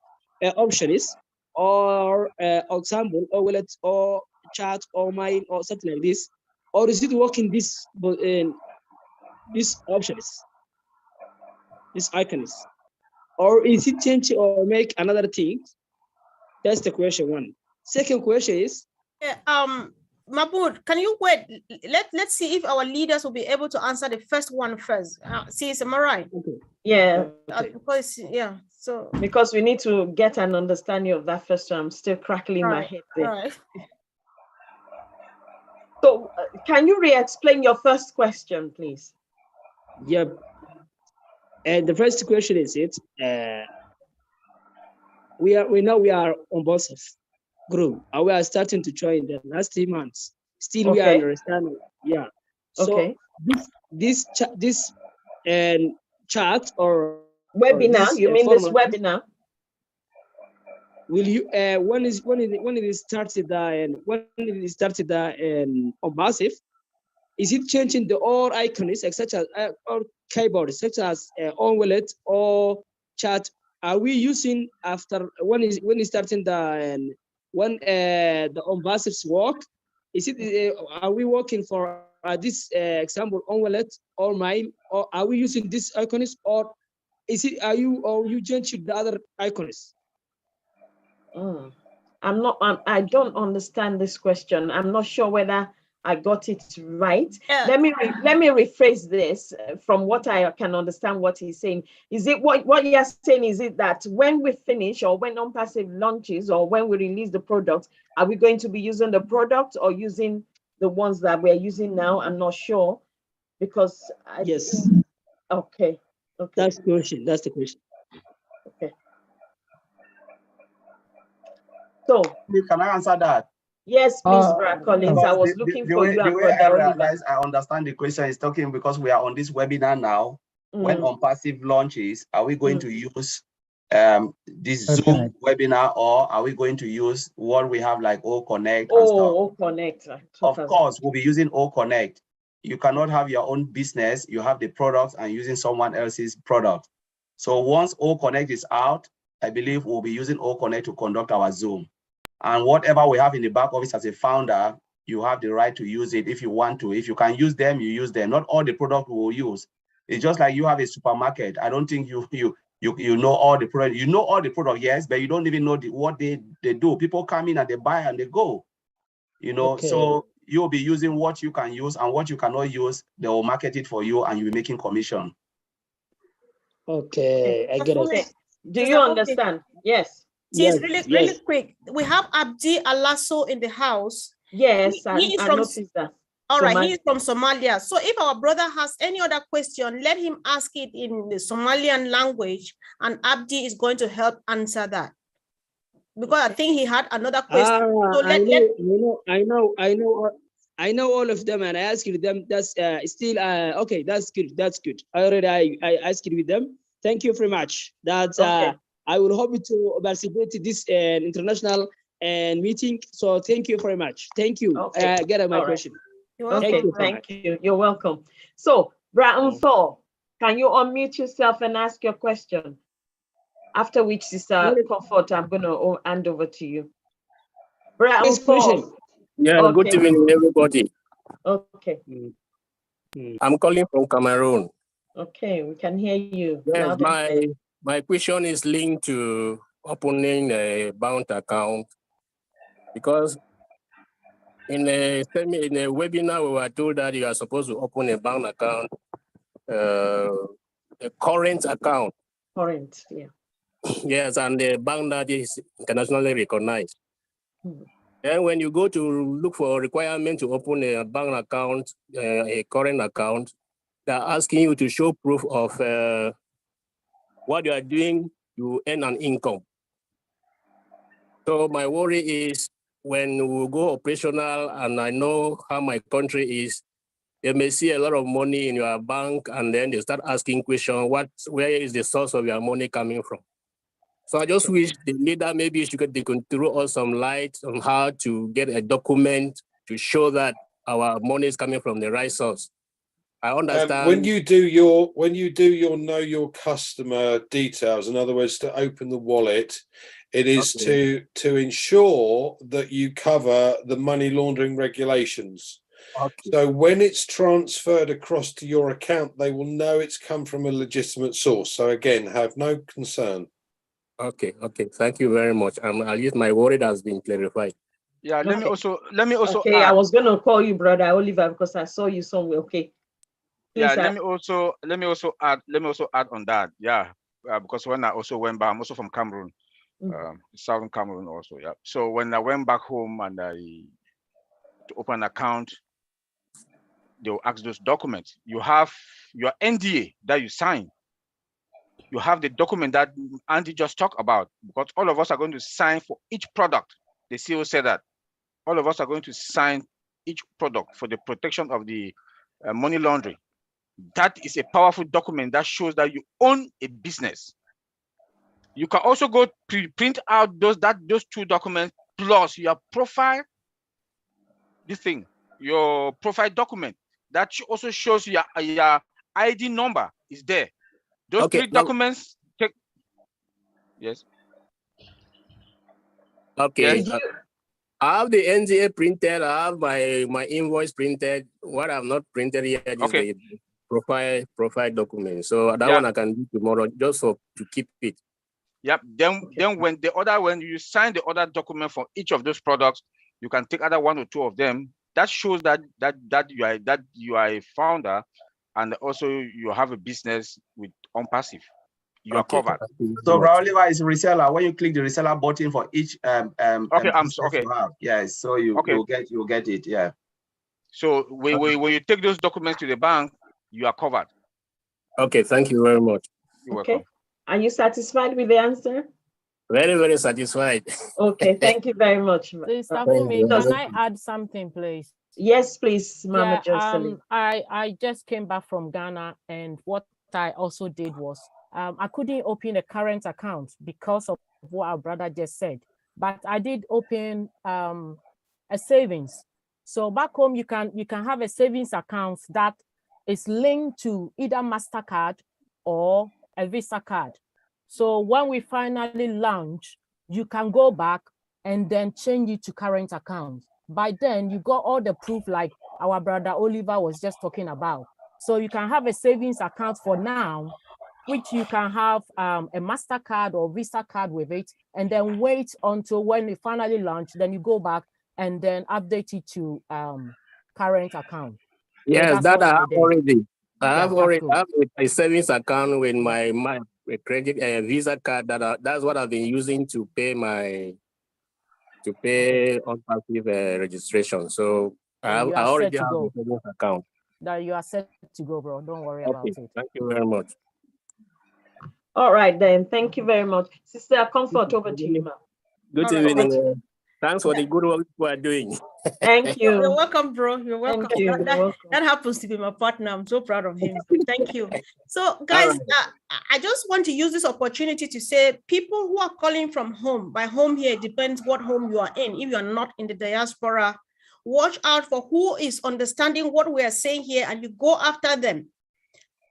option is, or example, or wallet, or chat, or mail, or something like this, or is it working this option is, this icon is, or is it change or make another thing? That's the question one. Second question is, Mahmoud, can you wait? Let's see if our leaders will be able to answer the first one first. See, am I right? okay. Yeah, Because so because we need to get an understanding of that first one. I'm still crackling my head there. right. So can you re-explain your first question, please? Yep. And the first question is we are on ONPASSIVE group. We are starting to join the last 3 months. Still, we are understanding. Yeah. So this chat or webinar. This, you mean this format, webinar? Will you when it is started and when it is started on ONPASSIVE, is it changing the all icons such as or keyboard such as on wallet or chat? Are we using after when is starting the when the ONPASSIVE's work? Is it are we working for this example on wallet or mail, or are we using this icons, or is it are you changing the other icons? I don't understand this question. I'm not sure whether I got it right. Yeah. Let me rephrase this from what I can understand what he's saying. Is it what you're saying? Is it that when we finish, or when ONPASSIVE launches, or when we release the product, are we going to be using the product or using the ones that we're using now? I'm not sure, because yes. Okay. That's the question. That's the question. Okay. So can I answer that? Yes, please, Brad Collins. I was looking for you. The way I realize I understand the question is talking because we are on this webinar now. When ONPASSIVE launches, are we going to use this Zoom webinar, or are we going to use what we have like O Connect and stuff? O Connect. Of course, we'll be using O Connect. You cannot have your own business. You have the products and using someone else's product. So once O Connect is out, I believe we'll be using O Connect to conduct our Zoom. And whatever we have in the back office as a founder, you have the right to use it if you want to. If you can use them, you use them. Not all the product we will use. It's just like you have a supermarket. I don't think you know all the product. You know all the product, yes, but you don't even know what they do. People come in and they buy and they go. You know, so you'll be using what you can use, and what you cannot use, they will market it for you and you'll be making commission. Okay, I get it. Do you understand? Yes. Yes, really quick. We have Abdi Alasso in the house. Yes, he is I from, noticed that. All right, he is from Somalia. So if our brother has any other question, let him ask it in the Somalian language, and Abdi is going to help answer that. Because I think he had another question. So I know all of them, and I asked them. That's still okay. That's good. That's good. I asked with them. Thank you very much. That's I will hope to participate in this international meeting. So thank you very much. Thank you. Get my question. Thank you. You're welcome. So, Brian Thor, can you unmute yourself and ask your question? After which, Sister Comfort, I'm going to hand over to you. Brian Thor. Yeah, good evening, everybody. Okay. I'm calling from Cameroon. Okay, we can hear you. Yes, my question is linked to opening a bank account, because in a webinar we were told that you are supposed to open a bank account, a current account. Current, yeah. Yes, and the bank that is internationally recognized. And when you go to look for a requirement to open a bank account, a current account, they're asking you to show proof of what you are doing, you earn an income. So my worry is when we go operational and I know how my country is, they may see a lot of money in your bank and then they start asking questions, where is the source of your money coming from? So I just wish the leader maybe they could throw us some light on how to get a document to show that our money is coming from the right source. I understand. When you do your know your customer details, in other words, to open the wallet, it is to ensure that you cover the money laundering regulations. Okay. So when it's transferred across to your account, they will know it's come from a legitimate source. So again, have no concern. Okay. Thank you very much. At least my worry has been clarified. Yeah, let me also Okay, add. I was gonna call you brother Oliver because I saw you somewhere. Okay. Please, Yeah, let me also add on that. Yeah, because when I also went back, I'm also from Cameroon, Southern Cameroon also. Yeah. So when I went back home and to open an account, they'll ask those documents. You have your NDA that you sign. You have the document that Andy just talked about, because all of us are going to sign for each product. The CEO said that all of us are going to sign each product for the protection of the money laundering. That is a powerful document that shows that you own a business. You can also go print out those two documents plus your profile. Your profile document that also shows your ID number is there. Those three documents. Yes. Okay. Yes. I have the NDA printed. I have my invoice printed. What I've not printed yet is the profile document. So that one I can do tomorrow just to keep it. Yep. Then when you sign the other document for each of those products, you can take either one or two of them. That shows that you are a founder, and also you have a business with ONPASSIVE. You are covered. So Oliver is a reseller. When you click the reseller button for each okay. you have, yes, so you'll get it. Yeah. So when you take those documents to the bank, you are covered. Okay, thank you very much. You're welcome. Are you satisfied with the answer? Very, very satisfied. Okay, thank you very much. Please, can I add something, please? Yes, please, Mama Jocelyn. I just came back from Ghana, and what I also did was I couldn't open a current account because of what our brother just said, but I did open a savings. So back home, you can have a savings account that is linked to either MasterCard or a Visa card. So when we finally launch, you can go back and then change it to current account. By then, you got all the proof like our brother Oliver was just talking about. So you can have a savings account for now, which you can have a MasterCard or Visa card with it, and then wait until when you finally launch, then you go back and then update it to current account. Yes, so that I have already. I have a savings account with my credit Visa card. That's what I've been using to pay ONPASSIVE registration. So I already have a savings account. That you are set to go, bro. Don't worry about it. Thank you very much. All right, then. Thank you very much. Sister Comfort, over to you, ma'am. Good evening. Thanks for the good work you are doing. Thank you. You're welcome, bro. You're welcome. Thank you. That happens to be my partner. I'm so proud of him. Thank you. So, guys, I just want to use this opportunity to say people who are calling from home, by home here, it depends what home you are in. If you are not in the diaspora, watch out for who is understanding what we are saying here and you go after them.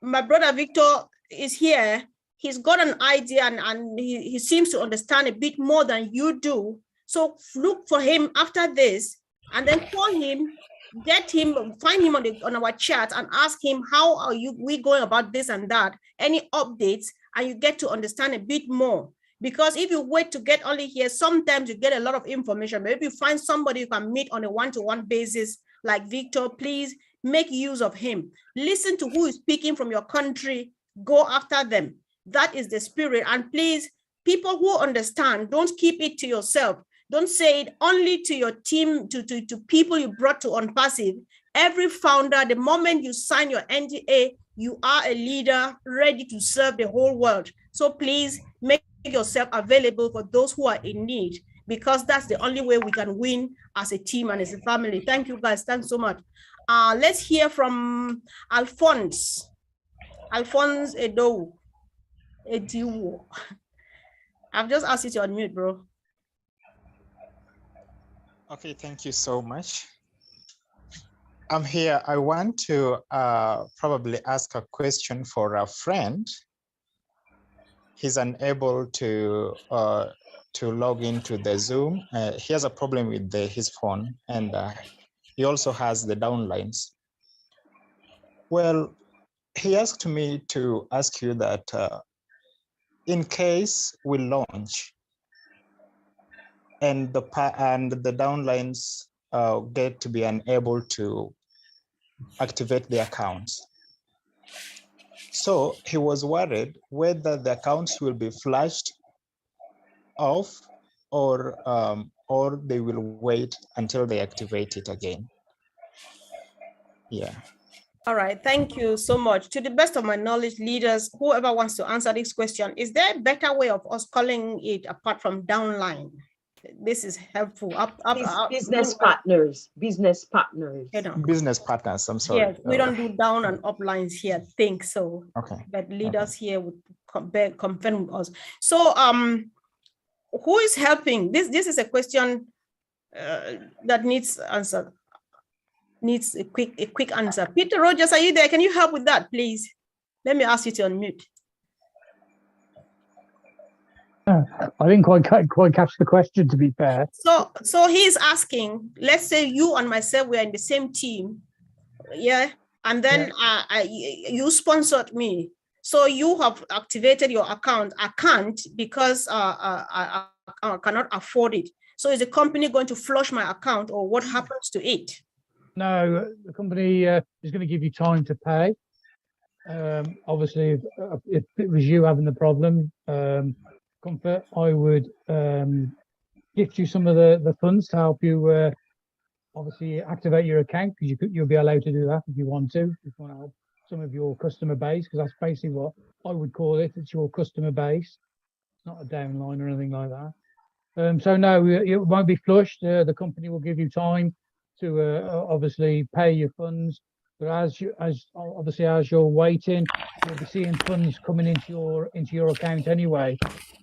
My brother Victor is here. He's got an idea and he seems to understand a bit more than you do. So look for him after this and then call him, get him, find him on our chat and ask him, how are we going about this and that, any updates, and you get to understand a bit more. Because if you wait to get only here, sometimes you get a lot of information. Maybe you find somebody you can meet on a one-to-one basis like Victor, please make use of him. Listen to who is speaking from your country, go after them. That is the spirit. And please, people who understand, don't keep it to yourself. Don't say it only to your team, to people you brought to ONPASSIVE. Every founder, the moment you sign your NDA, you are a leader ready to serve the whole world. So please make yourself available for those who are in need. because that's the only way we can win as a team and as a family. Thank you guys. Thanks so much. Let's hear from Alphonse. Alphonse Edo. Ediwo. I've just asked you to unmute, bro. Okay, thank you so much. I'm here. I want to probably ask a question for a friend. He's unable to log into the Zoom. He has a problem with his phone, and he also has the downlines. Well, he asked me to ask you that in case we launch and the downlines get to be unable to activate the accounts. So he was worried whether the accounts will be flashed off or they will wait until they activate it again. Yeah. All right, thank you so much. To the best of my knowledge, leaders, whoever wants to answer this question, is there a better way of us calling it apart from downline? This is helpful. Business partners. Business partners. You know. Business partners, I'm sorry. Yes, we don't do down and up lines here, I think so. Okay. But leaders here would confirm with us. So who is helping? This is a question that needs answer. Needs a quick answer. Peter Rogers, are you there? Can you help with that, please? Let me ask you to unmute. I didn't quite catch the question, to be fair. So he's asking, let's say you and myself, we're in the same team, yeah, and then you sponsored me. So you have activated your account. I can't because I cannot afford it. So is the company going to flush my account, or what happens to it? No, the company is going to give you time to pay. Obviously, if it was you having the problem, Comfort, I would gift you some of the funds to help you obviously activate your account, because you'll be allowed to do that if you want to. If you want to help some of your customer base, because that's basically what I would call it. It's your customer base. It's not a downline or anything like that. So no, it won't be flushed. The company will give you time to obviously pay your funds. But as you're waiting, you'll be seeing funds coming into your account anyway.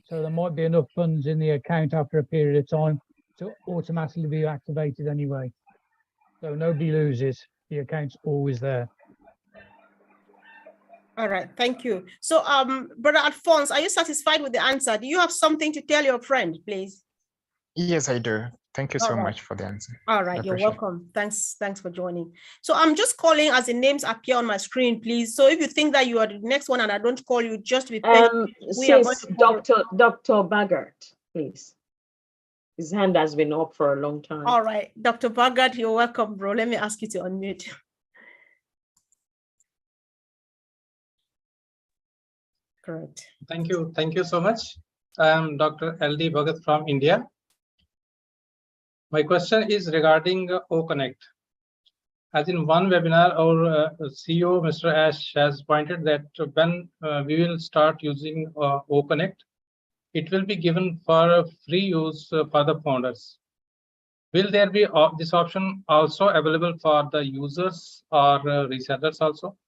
So there might be enough funds in the account after a period of time to automatically be activated anyway. So nobody loses. The account's always there. All right, thank you. So, Brother Alphonse, are you satisfied with the answer? Do you have something to tell your friend, please? Yes, I do. Thank you so right. much for the answer. All right, you're welcome. Thanks for joining. So I'm just calling as the names appear on my screen, please. So if you think that you are the next one and I don't call you, just be patient. Dr. Baggart, please. His hand has been up for a long time. All right, Dr. Baggart, you're welcome, bro. Let me ask you to unmute. Correct. Thank you so much. I am Dr. LD Bhagat from India. My question is regarding OConnect. As in one webinar, our CEO, Mr. Ash, has pointed that when we will start using OConnect, it will be given for free use for the founders. Will there be this option also available for the users or resellers also?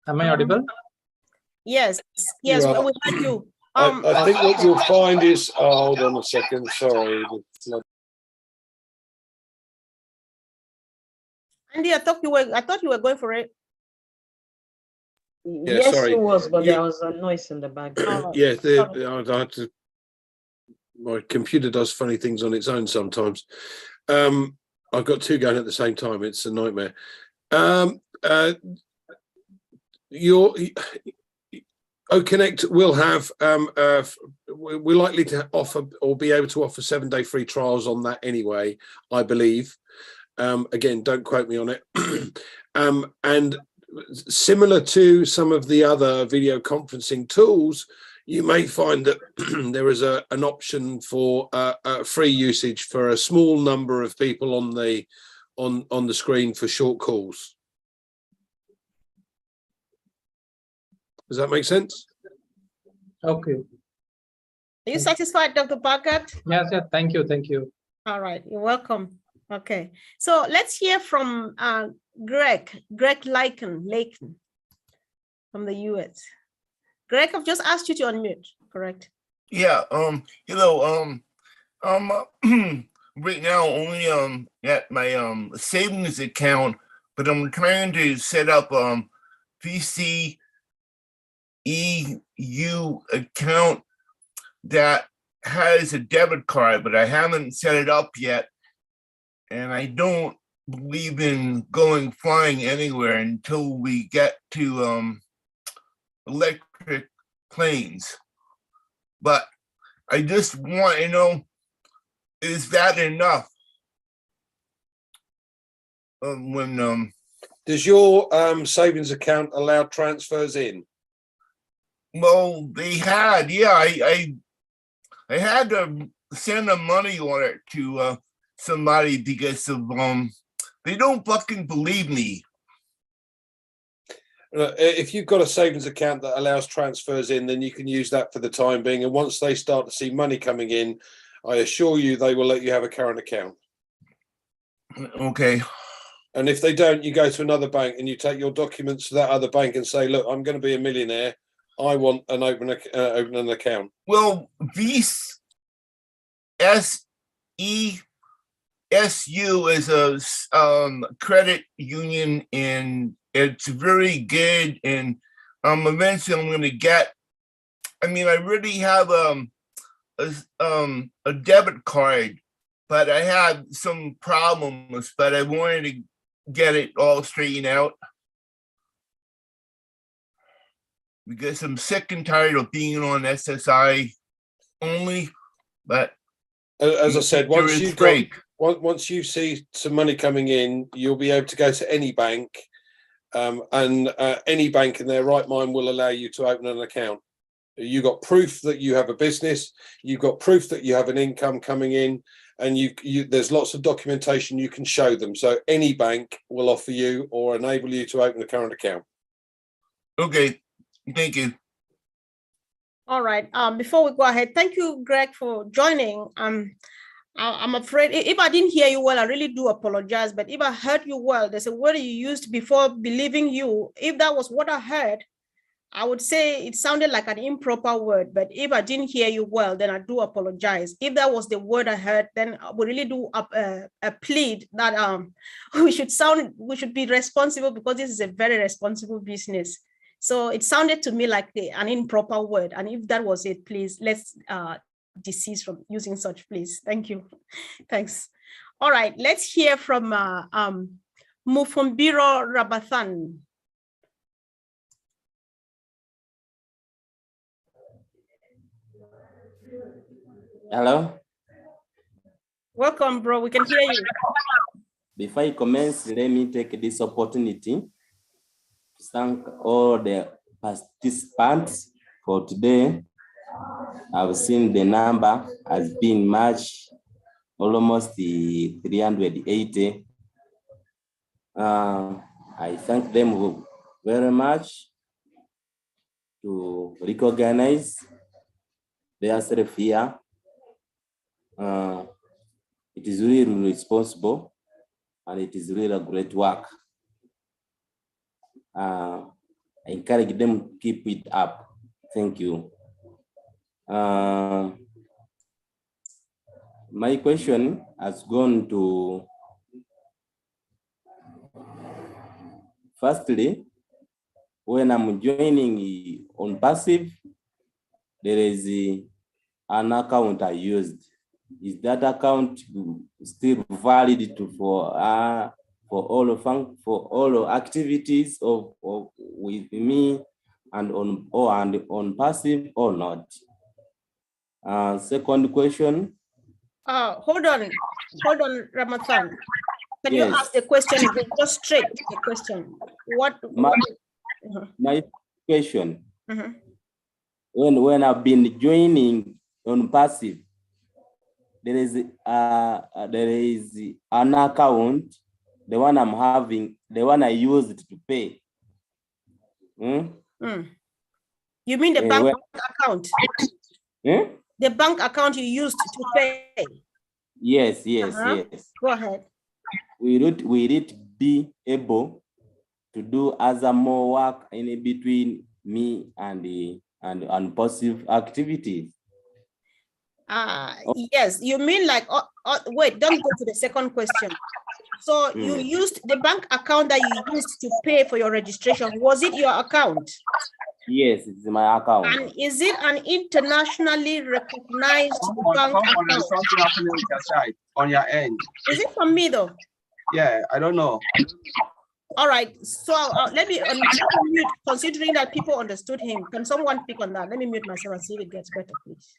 Am I audible? Yes, we heard you. I think what you'll find is, hold on a second, sorry. Andy, I thought you were going for it. Yeah, yes, sorry. it was, but there was a noise in the background. Yeah, my computer does funny things on its own sometimes. I've got two going at the same time. It's a nightmare. OConnect will have, we're likely to offer or be able to offer 7-day free trials on that anyway, I believe. Again, don't quote me on it. And similar to some of the other video conferencing tools, you may find that there is an option for free usage for a small number of people on the screen for short calls. Does that make sense? Okay. Are you satisfied, Dr. Bhagat? Yes, yes. Thank you. Thank you. All right. You're welcome. Okay. So let's hear from Greg Laken from the US. Greg, I've just asked you to unmute, correct? Yeah, hello, right now only at my savings account, but I'm trying to set up VC EU account that has a debit card, but I haven't set it up yet. And I don't believe in going flying anywhere until we get to electric planes. But I just want to know, is that enough? Does your savings account allow transfers in? Well, they had, yeah, I had to send a money order to somebody because of they don't fucking believe me. If you've got a savings account that allows transfers in, then you can use that for the time being. And once they start to see money coming in, I assure you they will let you have a current account. Okay. And if they don't, you go to another bank and you take your documents to that other bank and say, look, I'm going to be a millionaire. I want an open an account. Well, VSESU is a credit union, and it's very good. And eventually I'm going to get. I mean, I really have a debit card, but I had some problems. But I wanted to get it all straightened out, because I'm sick and tired of being on SSI only. But as I said, once you see some money coming in, you'll be able to go to any bank, and any bank in their right mind will allow you to open an account. You got proof that you have a business, you've got proof that you have an income coming in, and there's lots of documentation you can show them. So any bank will offer you or enable you to open a current account. Okay, thank you. All right. Before we go ahead, thank you, Greg, for joining. I'm afraid if I didn't hear you well, I really do apologize. But if I heard you well, there's a word you used before believing you. If that was what I heard, I would say it sounded like an improper word. But if I didn't hear you well, then I do apologize. If that was the word I heard, then I would really do a plead that we should be responsible, because this is a very responsible business. So it sounded to me like an improper word. And if that was it, please, let's desist from using such, please. Thank you. Thanks. All right, let's hear from Mufumbiro Rabathan. Hello. Welcome, bro. We can hear you. Before I commence, let me take this opportunity to thank all the participants for today. I've seen the number has been much, almost 380. I thank them very much to recognize their self-here. It is really responsible, and it is really a great work. I encourage them to keep it up. Thank you. My question has gone to, firstly, when I'm joining ONPASSIVE, there is an account I used. Is that account still valid for all activities of with me and on ONPASSIVE or not? Second question. Hold on, Ramathan. Can you Yes. ask the question again? Just straight the question. My question. When I've been joining ONPASSIVE, there is an account, the one I'm having, the one I used to pay. You mean the bank account? Eh? The bank account you used to pay? Yes, yes, yes. Go ahead. Will it be able to do other more work in between me and the ONPASSIVE activities? Yes, you mean like, wait, don't go to the second question. So you used the bank account that you used to pay for your registration. Was it your account? Yes, it's my account. And is it an internationally recognized bank Something account? happening with your side, on your end. Is it from me though? Yeah, I don't know. All right, so let me mute, considering that people understood him. Can someone pick on that? Let me mute myself and see if it gets better, please.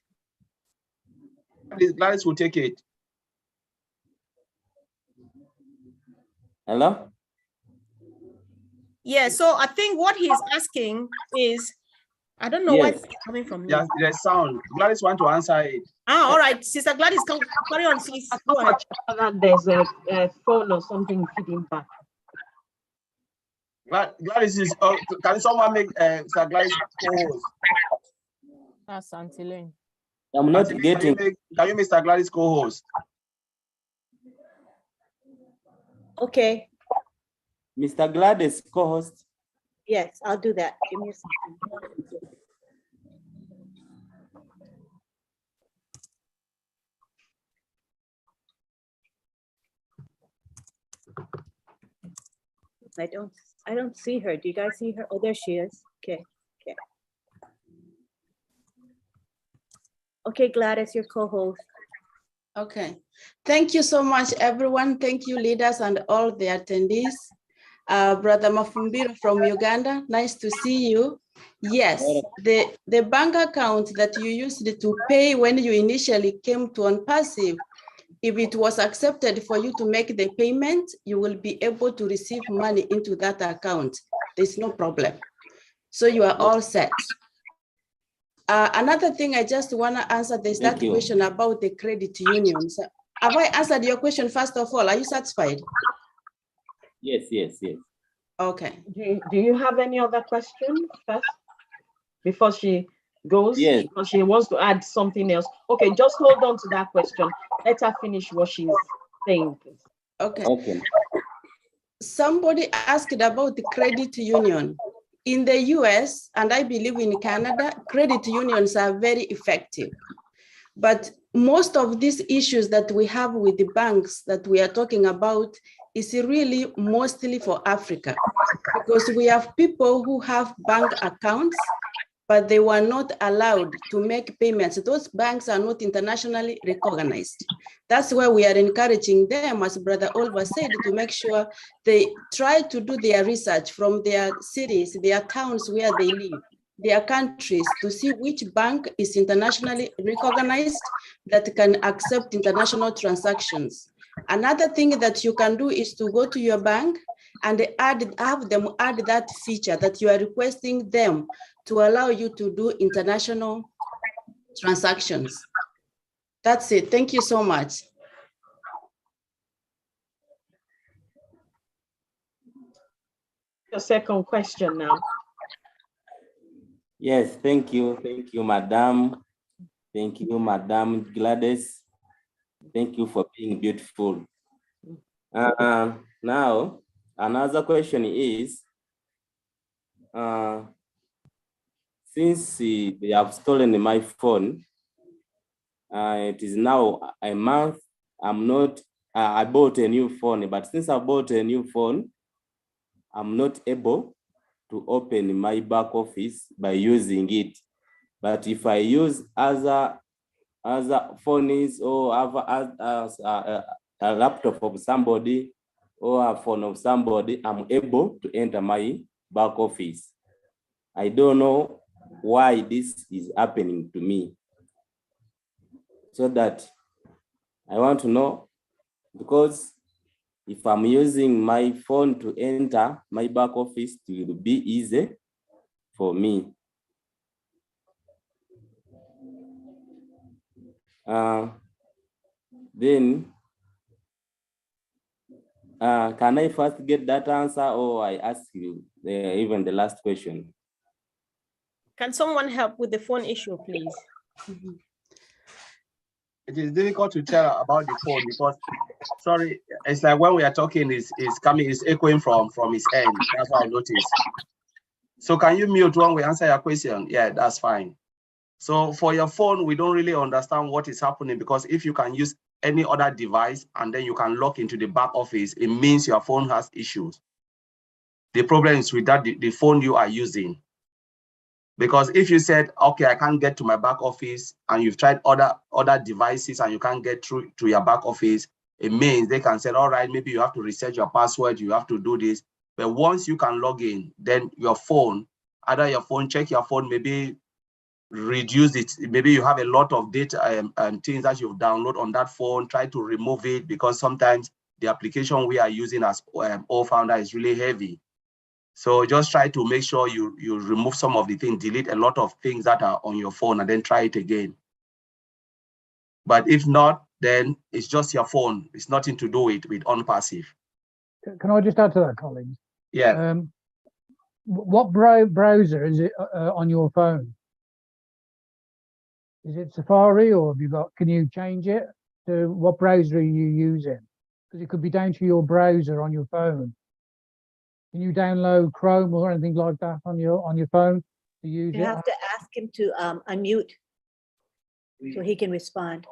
Please, Gladys will take it. Hello? Yeah, so I think what he's asking is, I don't know where it's coming from. Yes, there's sound. Gladys want to answer it. All right, Sister Gladys, carry on, please. Go ahead. There's a phone or something feeding back. Gladys is, can someone make Sir Gladys co-host? That's Auntie Lane. I'm not getting. Can you make Sir Gladys co-host? Okay. Mr. Gladys co-host. Yes, I'll do that. Give me a second. I don't see her. Do you guys see her? Oh, there she is. Okay. Okay. Okay, Gladys, your co-host. Okay. Thank you so much, everyone. Thank you, leaders and all the attendees. Brother Mafumbiro from Uganda, nice to see you. Yes, the bank account that you used to pay when you initially came to ONPASSIVE, if it was accepted for you to make the payment, you will be able to receive money into that account. There's no problem. So you are all set. Another thing I just want to answer, there's that question about the credit unions. Have I answered your question first of all? Are you satisfied? Yes, yes, yes. Okay. Do you have any other questions first before she goes? Yes. Because she wants to add something else. Okay, just hold on to that question. Let her finish what she's saying, please. Okay. Okay. Somebody asked about the credit union. In the US, and I believe in Canada, credit unions are very effective. But most of these issues that we have with the banks that we are talking about is really mostly for Africa, because we have people who have bank accounts, but they were not allowed to make payments. Those banks are not internationally recognized. That's why we are encouraging them, as Brother Olva said, to make sure they try to do their research from their cities, their towns where they live, their countries, to see which bank is internationally recognized that can accept international transactions. Another thing that you can do is to go to your bank and have them add that feature that you are requesting them to allow you to do international transactions. That's it. Thank you so much. Your second question now. Yes, thank you, Madam. Thank you, Madam Gladys. Thank you for being beautiful. Now, another question is, since they have stolen my phone, it is now a month. I bought a new phone, but since I bought a new phone, I'm not able to open my back office by using it. But if I use other phones or a laptop of somebody or a phone of somebody, I'm able to enter my back office. I don't know why this is happening to me. So that I want to know, because if I'm using my phone to enter my back office, it will be easy for me. Then, can I first get that answer, or I ask you even the last question? Can someone help with the phone issue, please? It is difficult to tell about the phone because, sorry, it's like when we are talking, is coming, is echoing from his end. That's what I noticed. So can you mute when we answer your question? Yeah, that's fine. So for your phone, we don't really understand what is happening, because if you can use any other device and then you can log into the back office, it means your phone has issues. The problem is with that, the phone you are using. Because if you said, okay, I can't get to my back office, and you've tried other devices and you can't get through to your back office, it means they can say, all right, maybe you have to reset your password, you have to do this. But once you can log in, then your phone, check your phone, maybe reduce it. Maybe you have a lot of data and things that you've downloaded on that phone, try to remove it, because sometimes the application we are using as O-Founder is really heavy. So just try to make sure you remove some of the things, delete a lot of things that are on your phone, and then try it again. But if not, then it's just your phone. It's nothing to do with ONPASSIVE. Can I just add to that, Colin? Yeah. What browser is it on your phone? Is it Safari, or have you got? Can you change it to what browser are you using? Because it could be down to your browser on your phone. Can you download Chrome or anything like that on your phone to use it? You have to ask him to unmute so he can respond.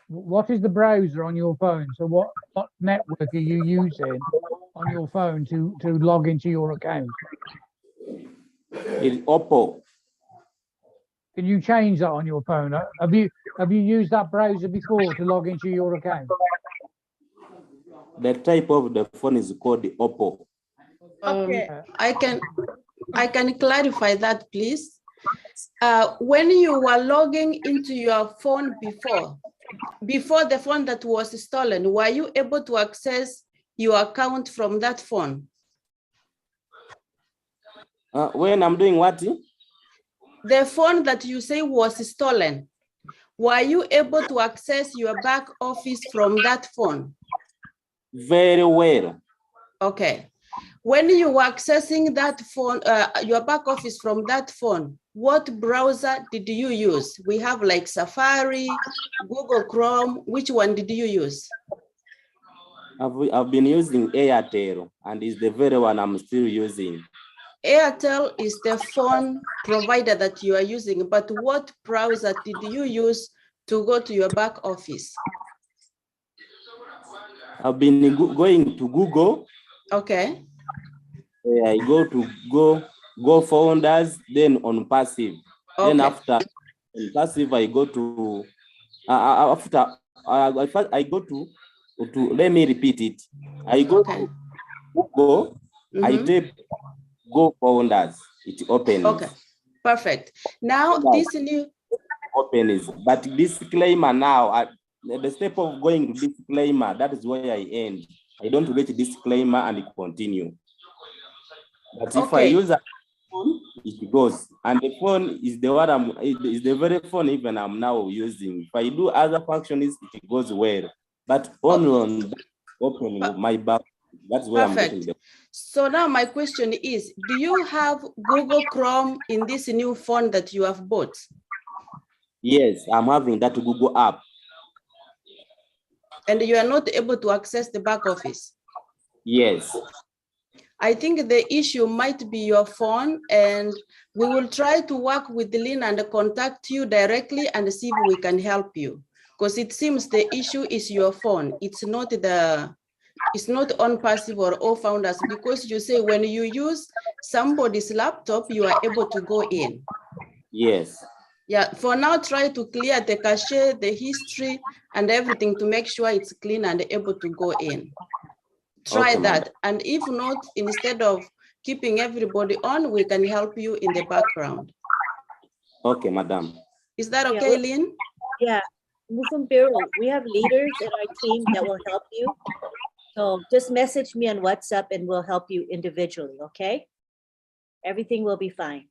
What is the browser on your phone? So what network are you using on your phone to log into your account? It's Oppo. Can you change that on your phone? Have you used that browser before to log into your account? The type of the phone is called the Oppo. Okay. I can clarify that, please. When you were logging into your phone before the phone that was stolen, were you able to access your account from that phone? When I'm doing what? The phone that you say was stolen, were you able to access your back office from that phone? Very well. Okay. When you were accessing that phone, your back office from that phone, what browser did you use? We have like Safari, Google Chrome. Which one did you use? I've been using Airtel, and it's the very one I'm still using. Airtel is the phone provider that you are using, but what browser did you use to go to your back office? I've been going to Google. Okay. I go to Go Founders, then ONPASSIVE. Okay. Then after ONPASSIVE, I go to I go to let me repeat it. I go to Google. I type Go Founders. It opens. Okay. Perfect. Now this new opens, but disclaimer now. The step of going to disclaimer, that is where I end. I don't reach disclaimer and continue. But if I use a phone, it goes. And the phone is the one is the very phone even I'm now using. If I do other functions, it goes well. But only on opening my back, that's where I'm getting the. So now my question is, do you have Google Chrome in this new phone that you have bought? Yes, I'm having that Google app. And you are not able to access the back office? Yes. I think the issue might be your phone, and we will try to work with Lynn and contact you directly and see if we can help you. Because it seems the issue is your phone. It's not ONPASSIVE or O-Founders, because you say when you use somebody's laptop, you are able to go in. Yes. Yeah, for now, try to clear the cache, the history, and everything to make sure it's clean and able to go in. Try that. And if not, instead of keeping everybody on, we can help you in the background. Okay, madam. Is that okay, Lynn? Yeah, Mufumbiru, we have leaders in our team that will help you. So just message me on WhatsApp and we'll help you individually, okay? Everything will be fine.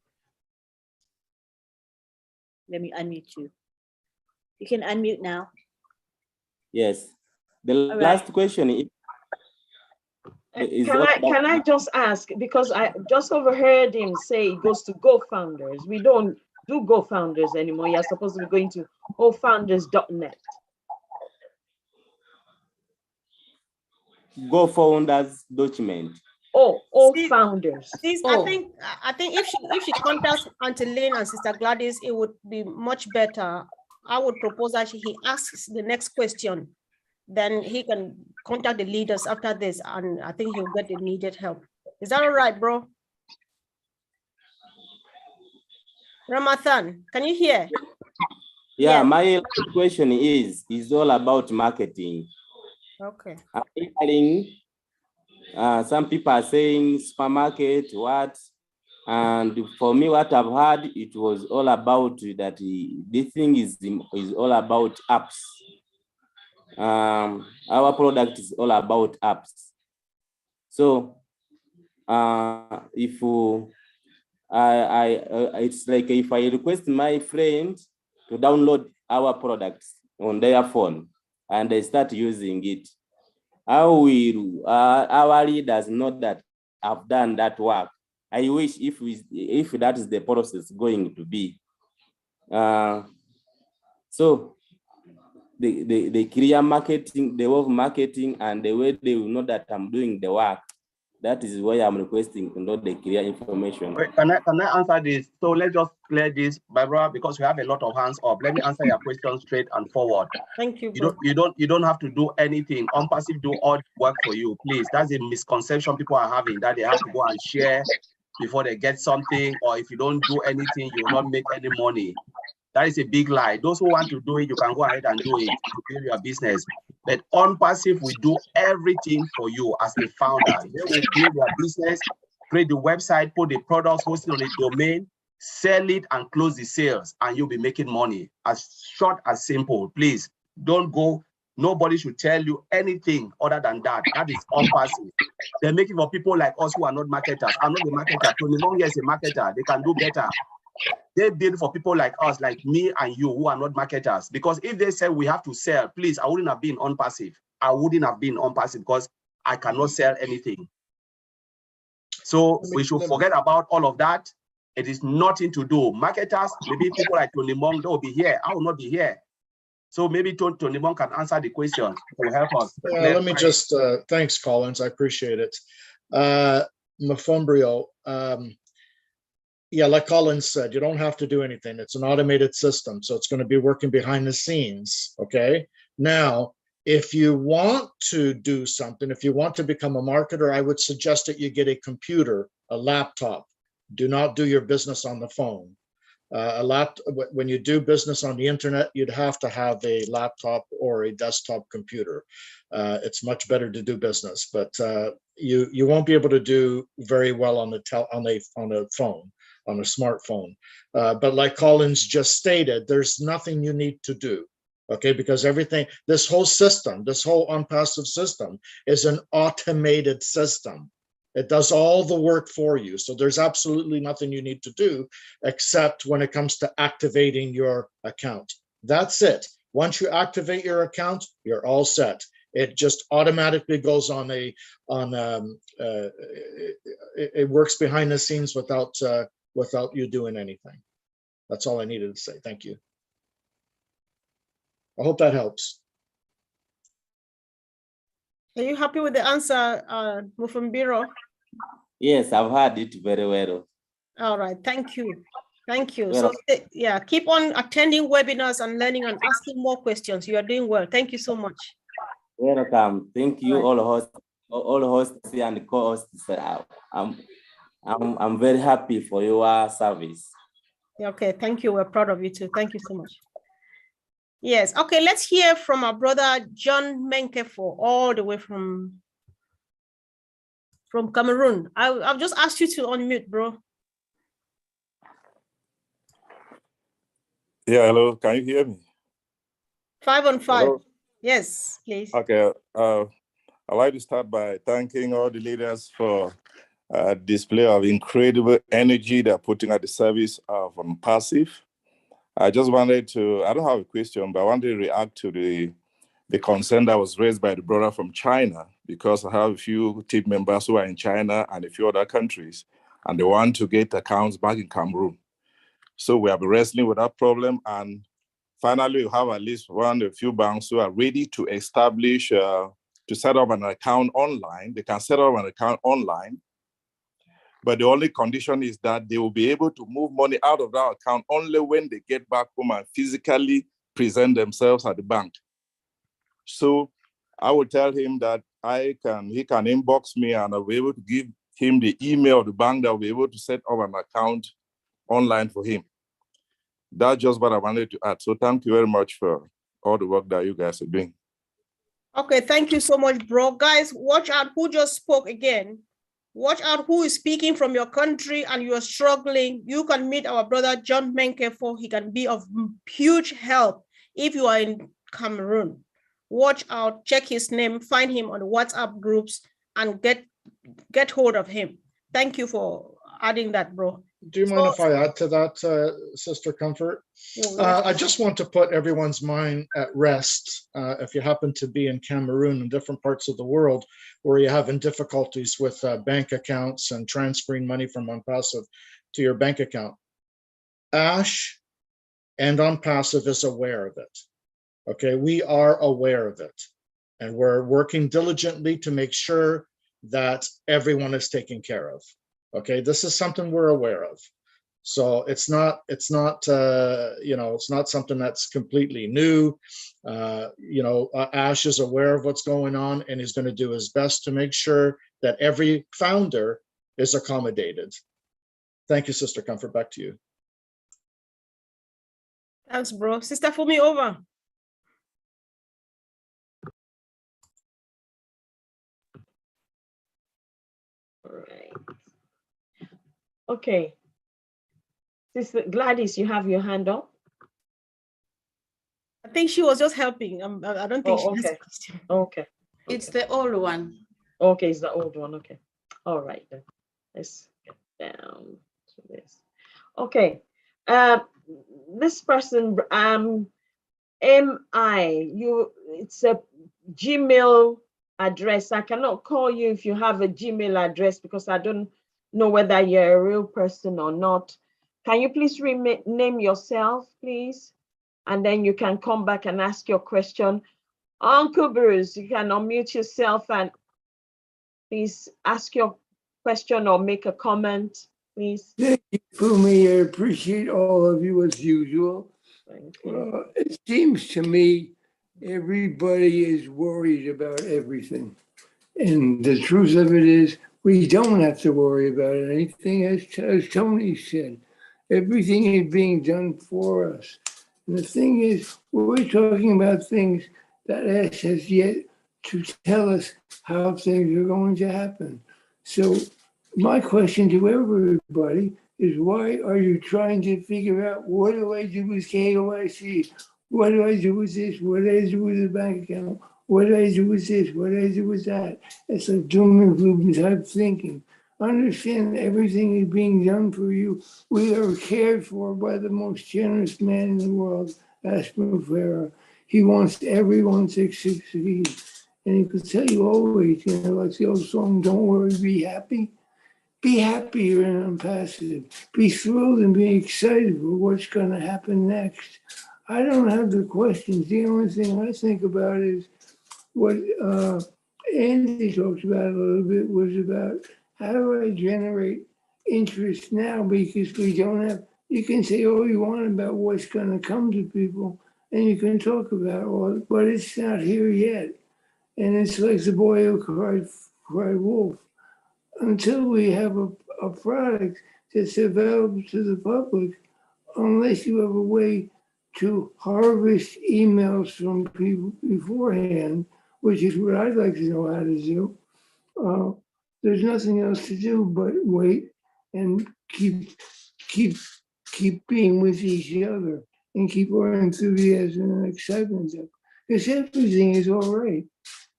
Let me unmute you. You can unmute now. Yes. The last question is, Can I just ask, because I just overheard him say it goes to GoFounders. We don't do GoFounders anymore. You're supposed to be going to GoFounders.net. GoFounders document. Founders. I think if she contacts Auntie Lynn and Sister Gladys, it would be much better. I would propose that he asks the next question, then he can contact the leaders after this, and I think he'll get the needed help. Is that all right, bro? Ramathan, can you hear? Yeah, my question is all about marketing. Okay. Some people are saying supermarket, what? And for me, what I've heard, it was all about that this thing is all about apps. Our product is all about apps. So if it's like if I request my friend to download our products on their phone and they start using it, how will our leaders know that I've done that work? I wish if that is the process going to be. So the clear marketing, the way of marketing, and the way they will know that I'm doing the work. That is why I'm requesting to know the clear information. Wait, can I answer this? So let's just clear this, Barbara, because we have a lot of hands up. Let me answer your question straight and forward. Thank you. You don't have to do anything. ONPASSIVE do all the work for you, please. That's a misconception people are having, that they have to go and share before they get something, or if you don't do anything, you will not make any money. That is a big lie. Those who want to do it, you can go ahead and do it to build your business. But ONPASSIVE will do everything for you as the founder. They will build your business, create the website, put the products hosted on the domain, sell it and close the sales, and you'll be making money. As short as simple. Please don't go. Nobody should tell you anything other than that. That is ONPASSIVE. They're making for people like us who are not marketers. I'm not a marketer. Tony Monge is a marketer. They can do better. They build for people like us, like me and you, who are not marketers. Because if they say we have to sell, please, I wouldn't have been ONPASSIVE. I wouldn't have been ONPASSIVE because I cannot sell anything. So we should forget about all of that. It is nothing to do. Marketers, maybe people like Tony Monge, they will be here. I will not be here. So maybe Tony Monge can answer the question to help us. Let me just, thanks, Collins. I appreciate it. Mafumbrio, yeah, like Collins said, you don't have to do anything. It's an automated system, so it's going to be working behind the scenes, okay? Now, if you want to do something, if you want to become a marketer, I would suggest that you get a computer, a laptop. Do not do your business on the phone. When you do business on the internet, you'd have to have a laptop or a desktop computer. It's much better to do business, but you won't be able to do very well on a phone, on a smartphone. But like Collins just stated, there's nothing you need to do, okay? Because everything, this whole system, this whole ONPASSIVE system is an automated system. It does all the work for you. So there's absolutely nothing you need to do except when it comes to activating your account. That's it. Once you activate your account, you're all set. It just automatically goes on it works behind the scenes without you doing anything. That's all I needed to say. Thank you. I hope that helps. Are you happy with the answer, Mufumbiro? Yes, I've heard it very well. All right, thank you. Thank you. Well, So yeah, keep on attending webinars and learning and asking more questions. You are doing well. Thank you so much. Welcome. Thank you, all hosts and co-hosts. I'm very happy for your service. Okay, thank you. We're proud of you too. Thank you so much. Yes. Okay, let's hear from our brother John Menkefo, all the way from Cameroon. I've just asked you to unmute, bro. Yeah, hello. Can you hear me? 5 on 5. Hello? Yes, please. Okay. I'd like to start by thanking all the leaders for display of incredible energy they're putting at the service of ONPASSIVE. I just wanted to, I don't have a question, but I wanted to react to the concern that was raised by the brother from China because I have a few team members who are in China and a few other countries, and they want to get accounts back in Cameroon. So we have been wrestling with that problem, and finally we have at least a few banks who are ready to establish, to set up an account online. They can set up an account online, but the only condition is that they will be able to move money out of that account only when they get back home and physically present themselves at the bank. So I will tell him that he can inbox me and I'll be able to give him the email of the bank that will be able to set up an account online for him. That's just what I wanted to add. So thank you very much for all the work that you guys are doing. Okay, thank you so much, bro. Guys, watch out who just spoke again. Watch out who is speaking from your country and you're struggling. You can meet our brother John Menkefo. He can be of huge help if you are in Cameroon. Watch out, check his name, find him on the WhatsApp groups and get hold of him. Thank you for adding that, bro. Do you mind if I add to that, Sister Comfort? I just want to put everyone's mind at rest. If you happen to be in Cameroon and different parts of the world where you're having difficulties with bank accounts and transferring money from ONPASSIVE to your bank account, ASH and ONPASSIVE is aware of it. Okay, we are aware of it. And we're working diligently to make sure that everyone is taken care of. Okay, this is something we're aware of. So it's not something that's completely new. Ash is aware of what's going on and he's going to do his best to make sure that every founder is accommodated. Thank you, Sister Comfort. Back to you. Thanks, bro. Sister Fumi, over. All right. Okay. Sister Gladys, you have your hand up? I think she was just helping. I don't think she has a question. Okay. It's the old one. Okay, it's the old one. Okay. All right then. Let's get down to this. Okay. This person, it's a Gmail address. I cannot call you if you have a Gmail address because I don't know whether you're a real person or not. Can you please name yourself, please? And then you can come back and ask your question. Uncle Bruce, you can unmute yourself and please ask your question or make a comment, please. Thank you, Fumi. I appreciate all of you as usual. Thank you. It seems to me everybody is worried about everything. And the truth of it is, we don't have to worry about anything, as Tony said. Everything is being done for us. And the thing is, we're talking about things that Ash has yet to tell us how things are going to happen. So my question to everybody is, why are you trying to figure out, what do I do with KYC? What do I do with this? What do I do with the bank account? What do I do with this? What do I do with that? It's like doom and gloom type thinking. Understand everything is being done for you. We are cared for by the most generous man in the world, Ashman. He wants everyone to succeed. And he could tell you always, like the old song, don't worry, be happy. Be happy you're in ONPASSIVE. Be thrilled and be excited for what's going to happen next. I don't have the questions. The only thing I think about is what Andy talked about a little bit, was about how do I generate interest now, because we don't have, you can say all you want about what's going to come to people and you can talk about all, but it's not here yet. And it's like the boy who cried wolf. Until we have a product that's available to the public, unless you have a way to harvest emails from people beforehand, which is what I'd like to know how to do, there's nothing else to do but wait and keep being with each other and keep our enthusiasm and excitement up. Because everything is all right.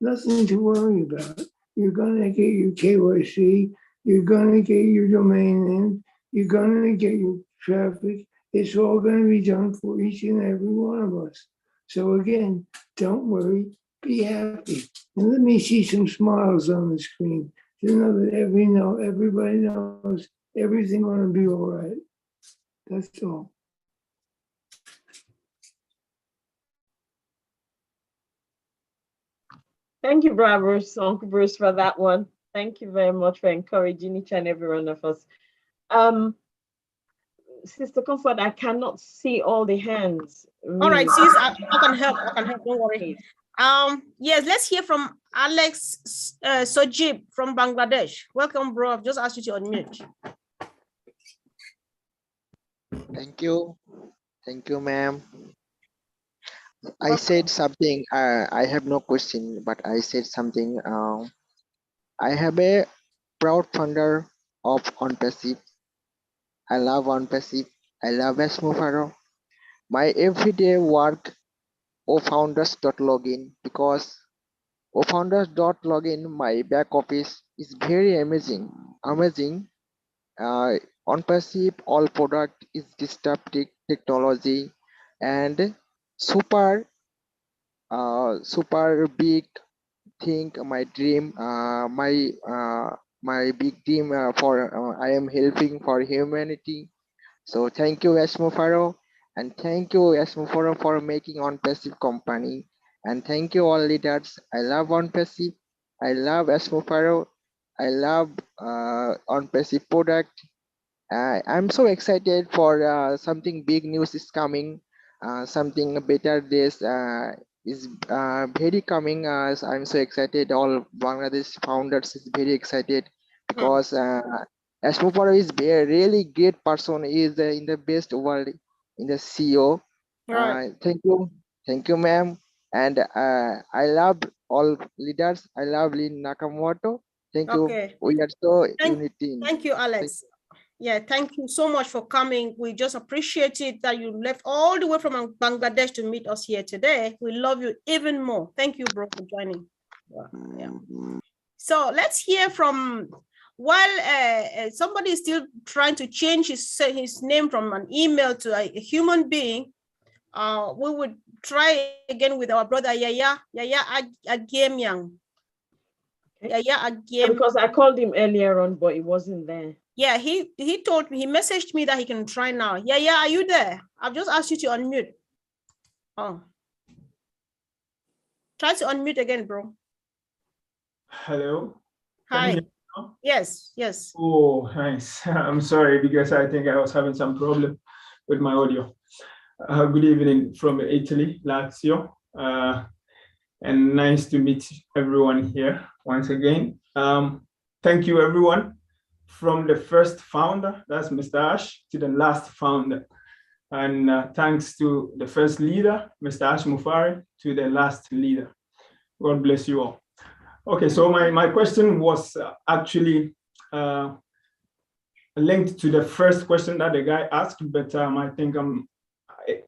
Nothing to worry about. You're gonna get your KYC, you're gonna get your domain name, you're gonna get your traffic. It's all gonna be done for each and every one of us. So again, don't worry, be happy. And let me see some smiles on the screen to know that everybody knows everything gonna be all right. That's all. Thank you, Bruce, Uncle Bruce, for that one. Thank you very much for encouraging each and every one of us. Sister Comfort, I cannot see all the hands. All right, sis, I can help. I can help. Don't worry. Yes, let's hear from Alex Sojib from Bangladesh. Welcome, bro. I've just asked you to unmute. Thank you, ma'am. I said something. I have no question, but I said something. I have a proud founder of ONPASSIVE. I love ONPASSIVE. I love Esmofaro. My everyday work ofounders.login, because ofounders.login, my back office is very amazing. ONPASSIVE all product is disruptive technology and super big thing. My dream, my big dream for I am helping for humanity. So thank you, Esmofaro, and thank you, Esmofaro, for making ONPASSIVE company. And thank you, all leaders. I love ONPASSIVE. I love Esmofaro. I love ONPASSIVE product. I'm so excited for something big news is coming. Something better this is very coming. I'm so excited. All Bangladesh founders is very excited because Esmofaro is a really great person. He is in the best world in the CEO. Right. Thank you, ma'am. And I love all leaders. I love Lynn Nakamoto. Thank you. Okay. We are so Thank unity. you, Alex. Yeah, thank you so much for coming. We just appreciate it that you left all the way from Bangladesh to meet us here today. We love you even more. Thank you, bro, for joining. Yeah. So let's hear from, while somebody is still trying to change his name from an email to a human being, we would try again with our brother Yaya Agemiang. Yaya Agem. Because I called him earlier on, but he wasn't there. Yeah, he told me, he messaged me that he can try now. Yeah, are you there? I've just asked you to unmute. Oh. Try to unmute again, bro. Hello. Hi. Yes. Oh, nice. I'm sorry because I think I was having some problem with my audio. Good evening from Italy, Lazio. And nice to meet everyone here once again. Thank you, everyone. From the first founder, that's Mr. Ash, to the last founder. And thanks to the first leader, Mr. Ash Mufari, to the last leader. God bless you all. Okay, so my question was actually linked to the first question that the guy asked, but I think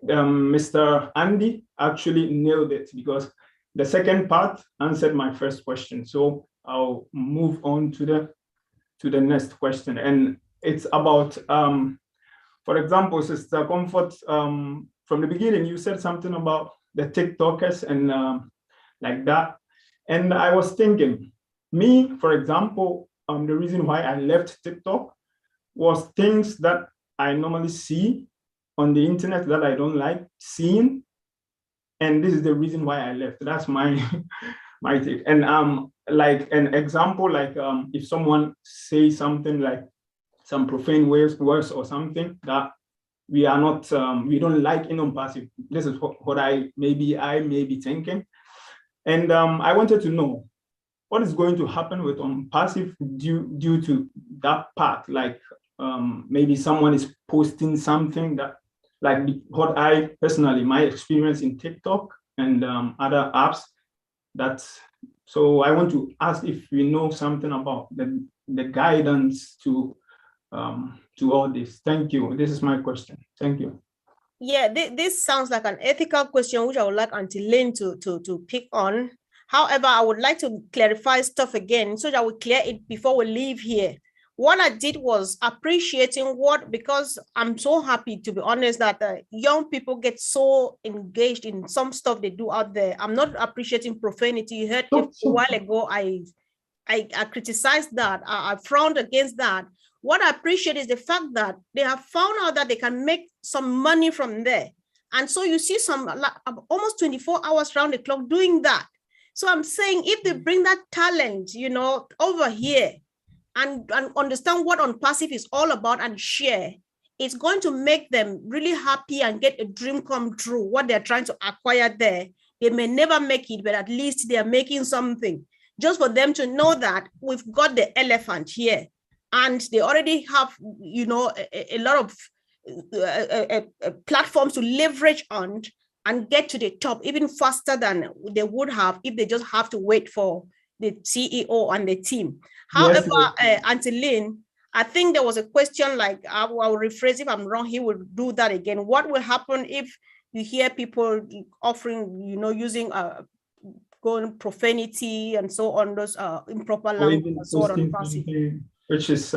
Mr. Andy actually nailed it because the second part answered my first question. So I'll move on to the next question. And it's about, for example, Sister Comfort, from the beginning, you said something about the TikTokers and like that. And I was thinking, me, for example, the reason why I left TikTok was things that I normally see on the internet that I don't like seeing. And this is the reason why I left. That's my my take. And like an example, like if someone says something like some profane words or something that we are not, we don't like in ONPASSIVE. This is what I may be thinking. And I wanted to know what is going to happen with ONPASSIVE due to that part. Like maybe someone is posting something that, like what I personally, my experience in TikTok and other apps, so I want to ask if we know something about the guidance to all this. Thank you. This is my question. Thank you. Yeah, this sounds like an ethical question, which I would like Auntie Lynn to pick on. However, I would like to clarify stuff again so that we clear it before we leave here. what I did was appreciating because I'm so happy, to be honest, that young people get so engaged in some stuff they do out there. I'm not appreciating profanity. You heard a while ago, I criticized that. I frowned against that. What I appreciate is the fact that they have found out that they can make some money from there. And so you see some almost 24 hours round the clock doing that. So I'm saying if they bring that talent, over here, and understand what ONPASSIVE is all about and share, it's going to make them really happy and get a dream come true. What they're trying to acquire there, they may never make it, but at least they're making something. Just for them to know that we've got the elephant here, and they already have, a lot of platforms to leverage on and get to the top even faster than they would have if they just have to wait for the CEO and the team. However, Auntie Lynn, I think there was a question, like, I'll rephrase if I'm wrong, he will do that again. What will happen if you hear people offering, using going profanity and so on, those improper language and so on ONPASSIVE? Which is,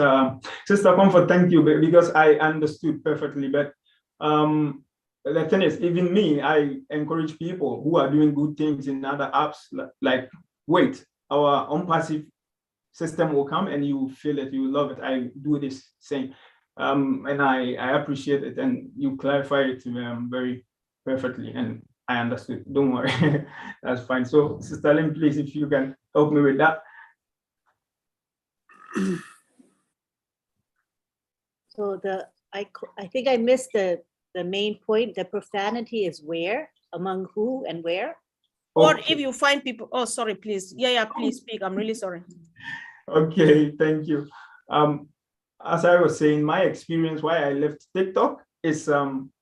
Sister Comfort, thank you, because I understood perfectly. But the thing is, even me, I encourage people who are doing good things in other apps, like, wait, our ONPASSIVE system will come and you feel it, you love it. I do this same, and I appreciate it, and you clarify it very perfectly, and I understood. Don't worry, that's fine. So, Sister Lynn, please, if you can help me with that. So I think I missed the main point. The profanity is where, among who and where? Or if you find people, oh, sorry, please. Yeah, please speak. I'm really sorry. Okay, thank you. As I was saying, my experience why I left TikTok is some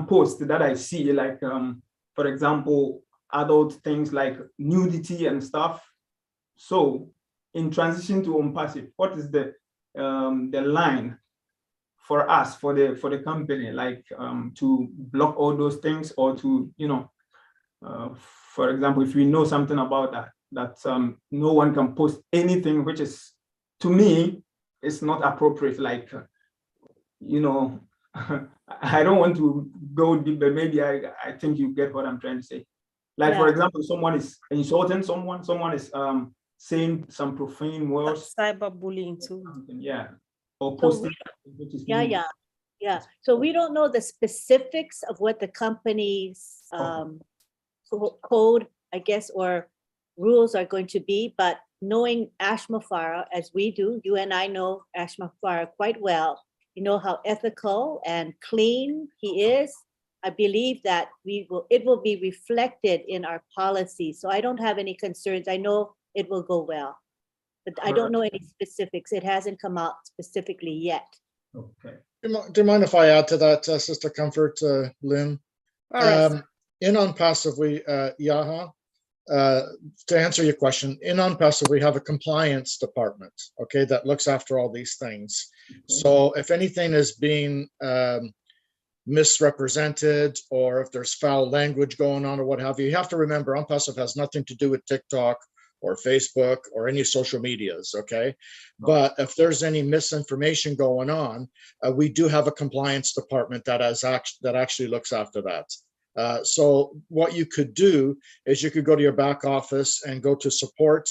posts that I see, like, for example, adult things like nudity and stuff. So in transition to ONPASSIVE, what is the line for us, for the company, like to block all those things, or to, for example, if we know something about that no one can post anything which is, to me, it's not appropriate. Like, I don't want to go deep, but maybe I think you get what I'm trying to say. Like, for example, someone is insulting someone is saying some profane words. Cyberbullying too. Yeah. Or posting. Yeah. So we don't know the specifics of what the company's code, I guess, or rules are going to be, but knowing Ashma Farah as we do, you and I know Ashma Farah quite well, you know how ethical and clean he is. I believe that it will be reflected in our policy. So I don't have any concerns. I know it will go well, but I don't know any specifics. It hasn't come out specifically yet. Okay. Do you mind if I add to that, Sister Comfort, Lynn? All right. In ONPASSIVE, Yaha, to answer your question, in ONPASSIVE, we have a compliance department, okay, that looks after all these things. So if anything is being misrepresented, or if there's foul language going on or what have you have to remember ONPASSIVE has nothing to do with TikTok or Facebook or any social medias, okay? But if there's any misinformation going on, we do have a compliance department that actually looks after that. So what you could do is you could go to your back office and go to support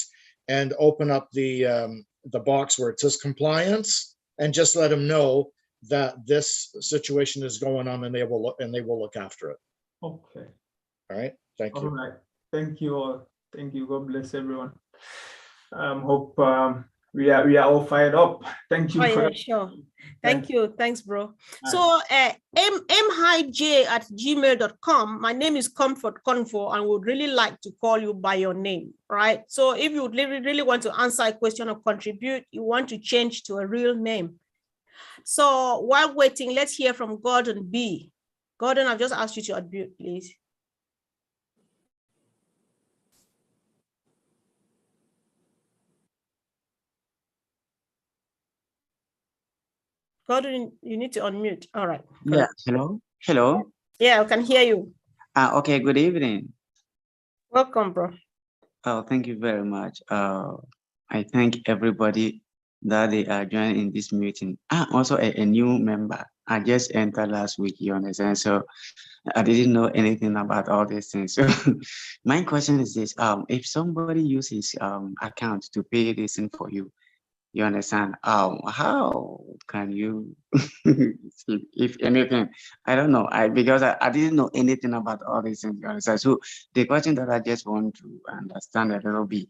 and open up the box where it says compliance, and just let them know that this situation is going on, and they will look after it. Okay. All right. Thank you. All right. Thank you all. Thank you. God bless everyone. Hope we are all fired up. Thank you. Yeah, sure. Thank you. Thanks, bro. So mhij@gmail.com. My name is Comfort Confor, and would really like to call you by your name, right? So if you really want to answer a question or contribute, you want to change to a real name. So while waiting, let's hear from Gordon B. Gordon, I've just asked you to unmute, please. Gordon, you need to unmute. All right. Yeah. Hello. Hello. Yeah, I can hear you. Okay. Good evening. Welcome, bro. Oh, thank you very much. I thank everybody that they are joining in this meeting. I'm also a new member. I just entered last week, you understand? So I didn't know anything about all these things. So my question is this, if somebody uses account to pay this in for you, you understand? How can you, if anything, I don't know, because I didn't know anything about all these things, you understand? So the question that I just want to understand a little bit,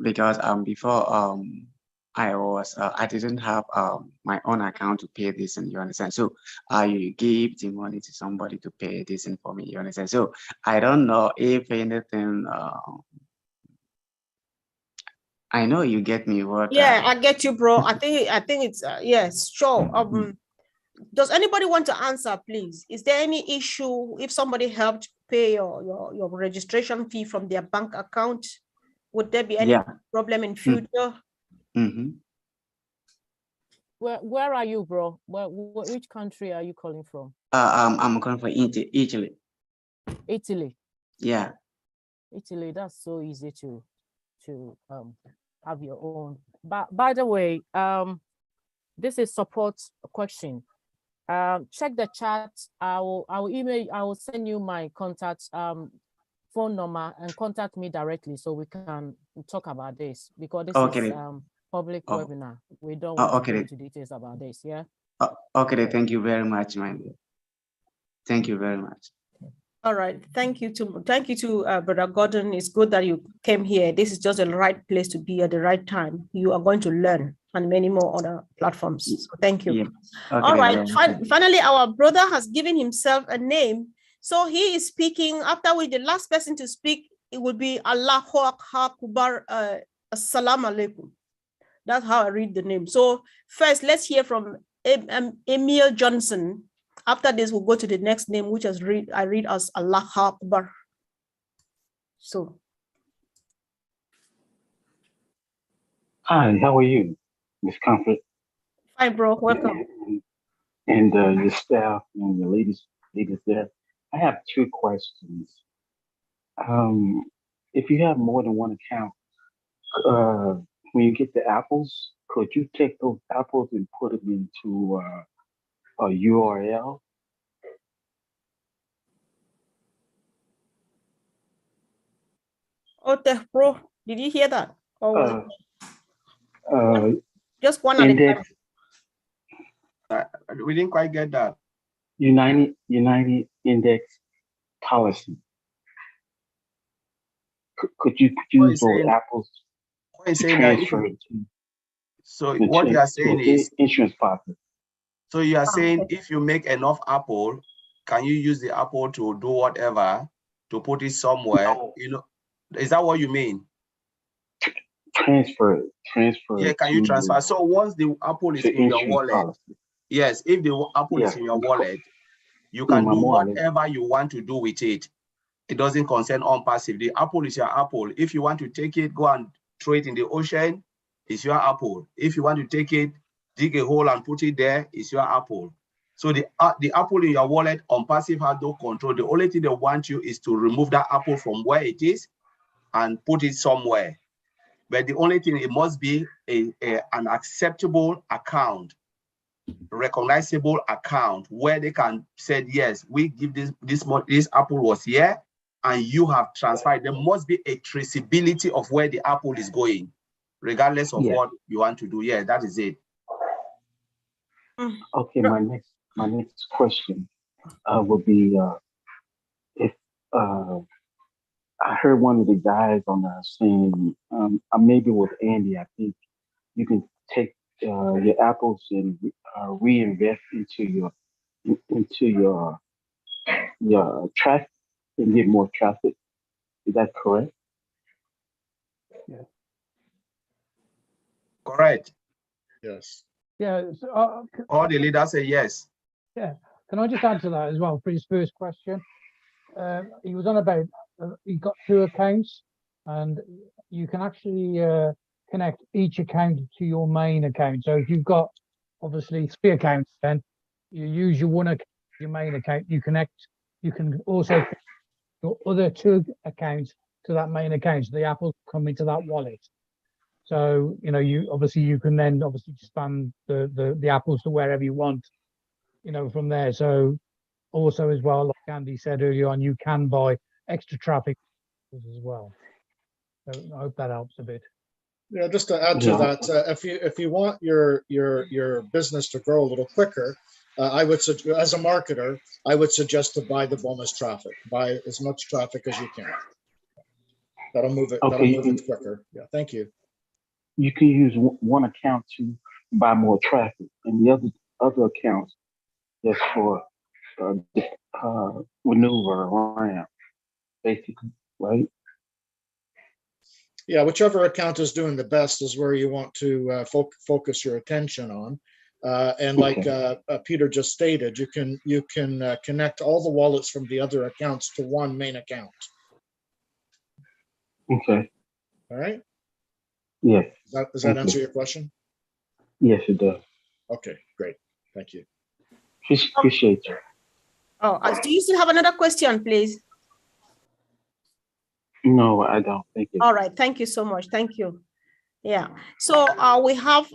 because before I didn't have my own account to pay this, and you understand. So I gave the money to somebody to pay this in for me, you understand. So I don't know if anything. I know you get me what. Yeah, I get you, bro. I think it's yes, sure. Does anybody want to answer, please? Is there any issue if somebody helped pay your registration fee from their bank account? Would there be any problem in future? Where are you, bro? Which country are you calling from? I'm calling from Italy. Italy. Yeah. Italy. That's so easy to have your own. But by the way, this is support question. Check the chat. I will send you my contact phone number and contact me directly so we can talk about this, because this is public webinar. We don't want to go into details about this. Yeah. Okay. Thank you very much, my dear. Thank you very much. All right. Thank you to Brother Gordon. It's good that you came here. This is just the right place to be at the right time. You are going to learn on many more other platforms. So thank you. Yeah. Okay, all right. Finally, our brother has given himself a name. So he is speaking. After the last person to speak, it will be Allahu Akbar, Assalamu alaikum. That's how I read the name. So first, let's hear from Emil Johnson. After this, we'll go to the next name, which I read as Allah Akbar. So. Hi, how are you, Ms. Comfort? Hi, bro. Welcome. And your staff and your ladies there. I have two questions. If you have more than one account, when you get the apples, could you take those apples and put them into a URL? Okay, bro. Did you hear that? Just one index. We didn't quite get that. United index policy. Could you use those apples to transfer it to? So what you are saying is insurance policy. So you are saying if you make enough apple, can you use the apple to do whatever, to put it somewhere? No. You know, is that what you mean? Transfer. Yeah, can you transfer? So once the apple is in your wallet, yes, if the apple is in your wallet, you can do whatever you want to do with it. It doesn't concern ONPASSIVE. The apple is your apple. If you want to take it, go and throw it in the ocean, it's your apple. If you want to take it, dig a hole and put it there, it's your apple. So the apple in your wallet, ONPASSIVE has no control. The only thing they want you is to remove that apple from where it is and put it somewhere. But the only thing, it must be an acceptable account, recognizable account, where they can say, yes, we give this apple was here and you have transferred. There must be a traceability of where the apple is going, regardless of what you want to do. Yeah, that is it. Okay, my next question would be if I heard one of the guys on there saying, maybe with Andy, I think you can take your apples and reinvest into your traffic and get more traffic. Is that correct? Yeah. Correct. Yes. Yeah. So, all the leaders say yes. Yeah. Can I just add to that as well for his first question? He was on about he got 2 accounts, and you can actually connect each account to your main account. So if you've got obviously 3 accounts, then you use your main account. You can also connect your other 2 accounts to that main account. So the apples come into that wallet. So, you know, you can then obviously expand the apples to wherever you want, you know, from there. So also as well, like Andy said earlier on, you can buy extra traffic as well. So I hope that helps a bit. Yeah, just to add to that, if you want your business to grow a little quicker, I would as a marketer, I would suggest to buy the bonus traffic. Buy as much traffic as you can. That'll move it. Okay, That'll move it quicker. Yeah, thank you. You can use one account to buy more traffic, and the other accounts just for maneuver around, basically, right? Yeah, whichever account is doing the best is where you want to focus your attention on. And like Peter just stated, you can connect all the wallets from the other accounts to one main account. Okay. All right. Yes. Does that answer your question? Yes, it does. Okay, great. Thank you. Appreciate you. Oh, do you still have another question, please? No, I don't. Thank you. All right. Thank you so much. Thank you. Yeah. So we have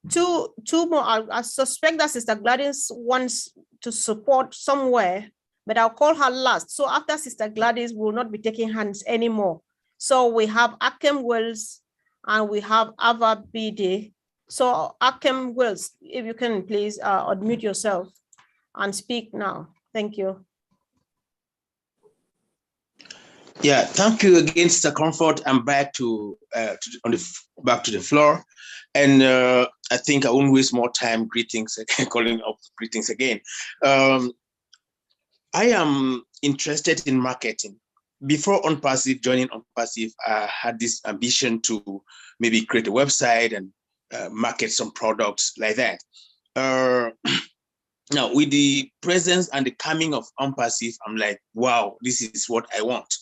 two more. I suspect that Sister Gladys wants to support somewhere, but I'll call her last. So after Sister Gladys, we will not be taking hands anymore. So we have Akem Wells and we have Ava BD. So Akem Wells, if you can please unmute yourself and speak now. Thank you. Yeah, thank you again, Mr. Comfort. I'm back back to the floor, and I think I won't waste more time. Greetings, calling up greetings again. I am interested in marketing. Before ONPASSIVE, joining ONPASSIVE, I had this ambition to maybe create a website and market some products like that. Now, with the presence and the coming of ONPASSIVE, I'm like, wow, this is what I want,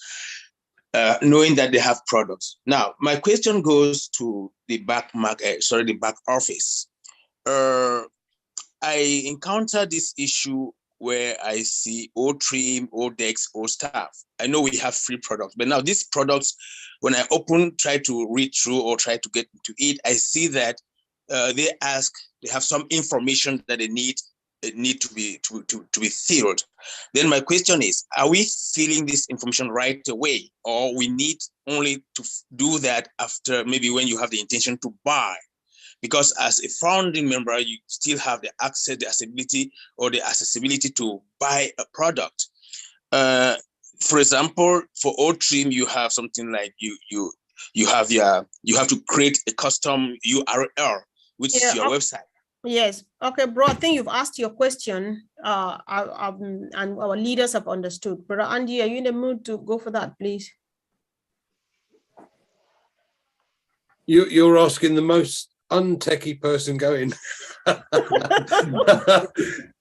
knowing that they have products. Now, my question goes to the back office. I encounter this issue where I see old trim, old decks, old staff. I know we have free products, but now these products, when I try to read through or try to get into it, I see that they have some information that they need to be filled. Then my question is, are we filling this information right away, or we need only to do that after maybe when you have the intention to buy? Because as a founding member, you still have the access, the accessibility to buy a product. For example, for old trim, you have something like you have to create a custom URL, which is your website. Yes. Okay, bro. I think you've asked your question, and our leaders have understood. Brother Andy, are you in the mood to go for that, please? You're asking the most untechy person going.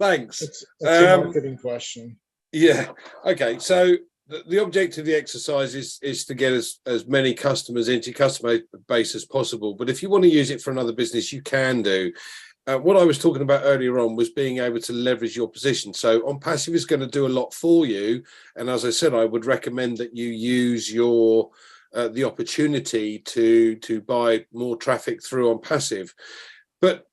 Thanks. It's a marketing question. Yeah. Okay. So the objective of the exercise is to get as many customers into your customer base as possible. But if you want to use it for another business, you can do. What I was talking about earlier on was being able to leverage your position. So ONPASSIVE is going to do a lot for you. And as I said, I would recommend that you use your the opportunity to buy more traffic through ONPASSIVE. But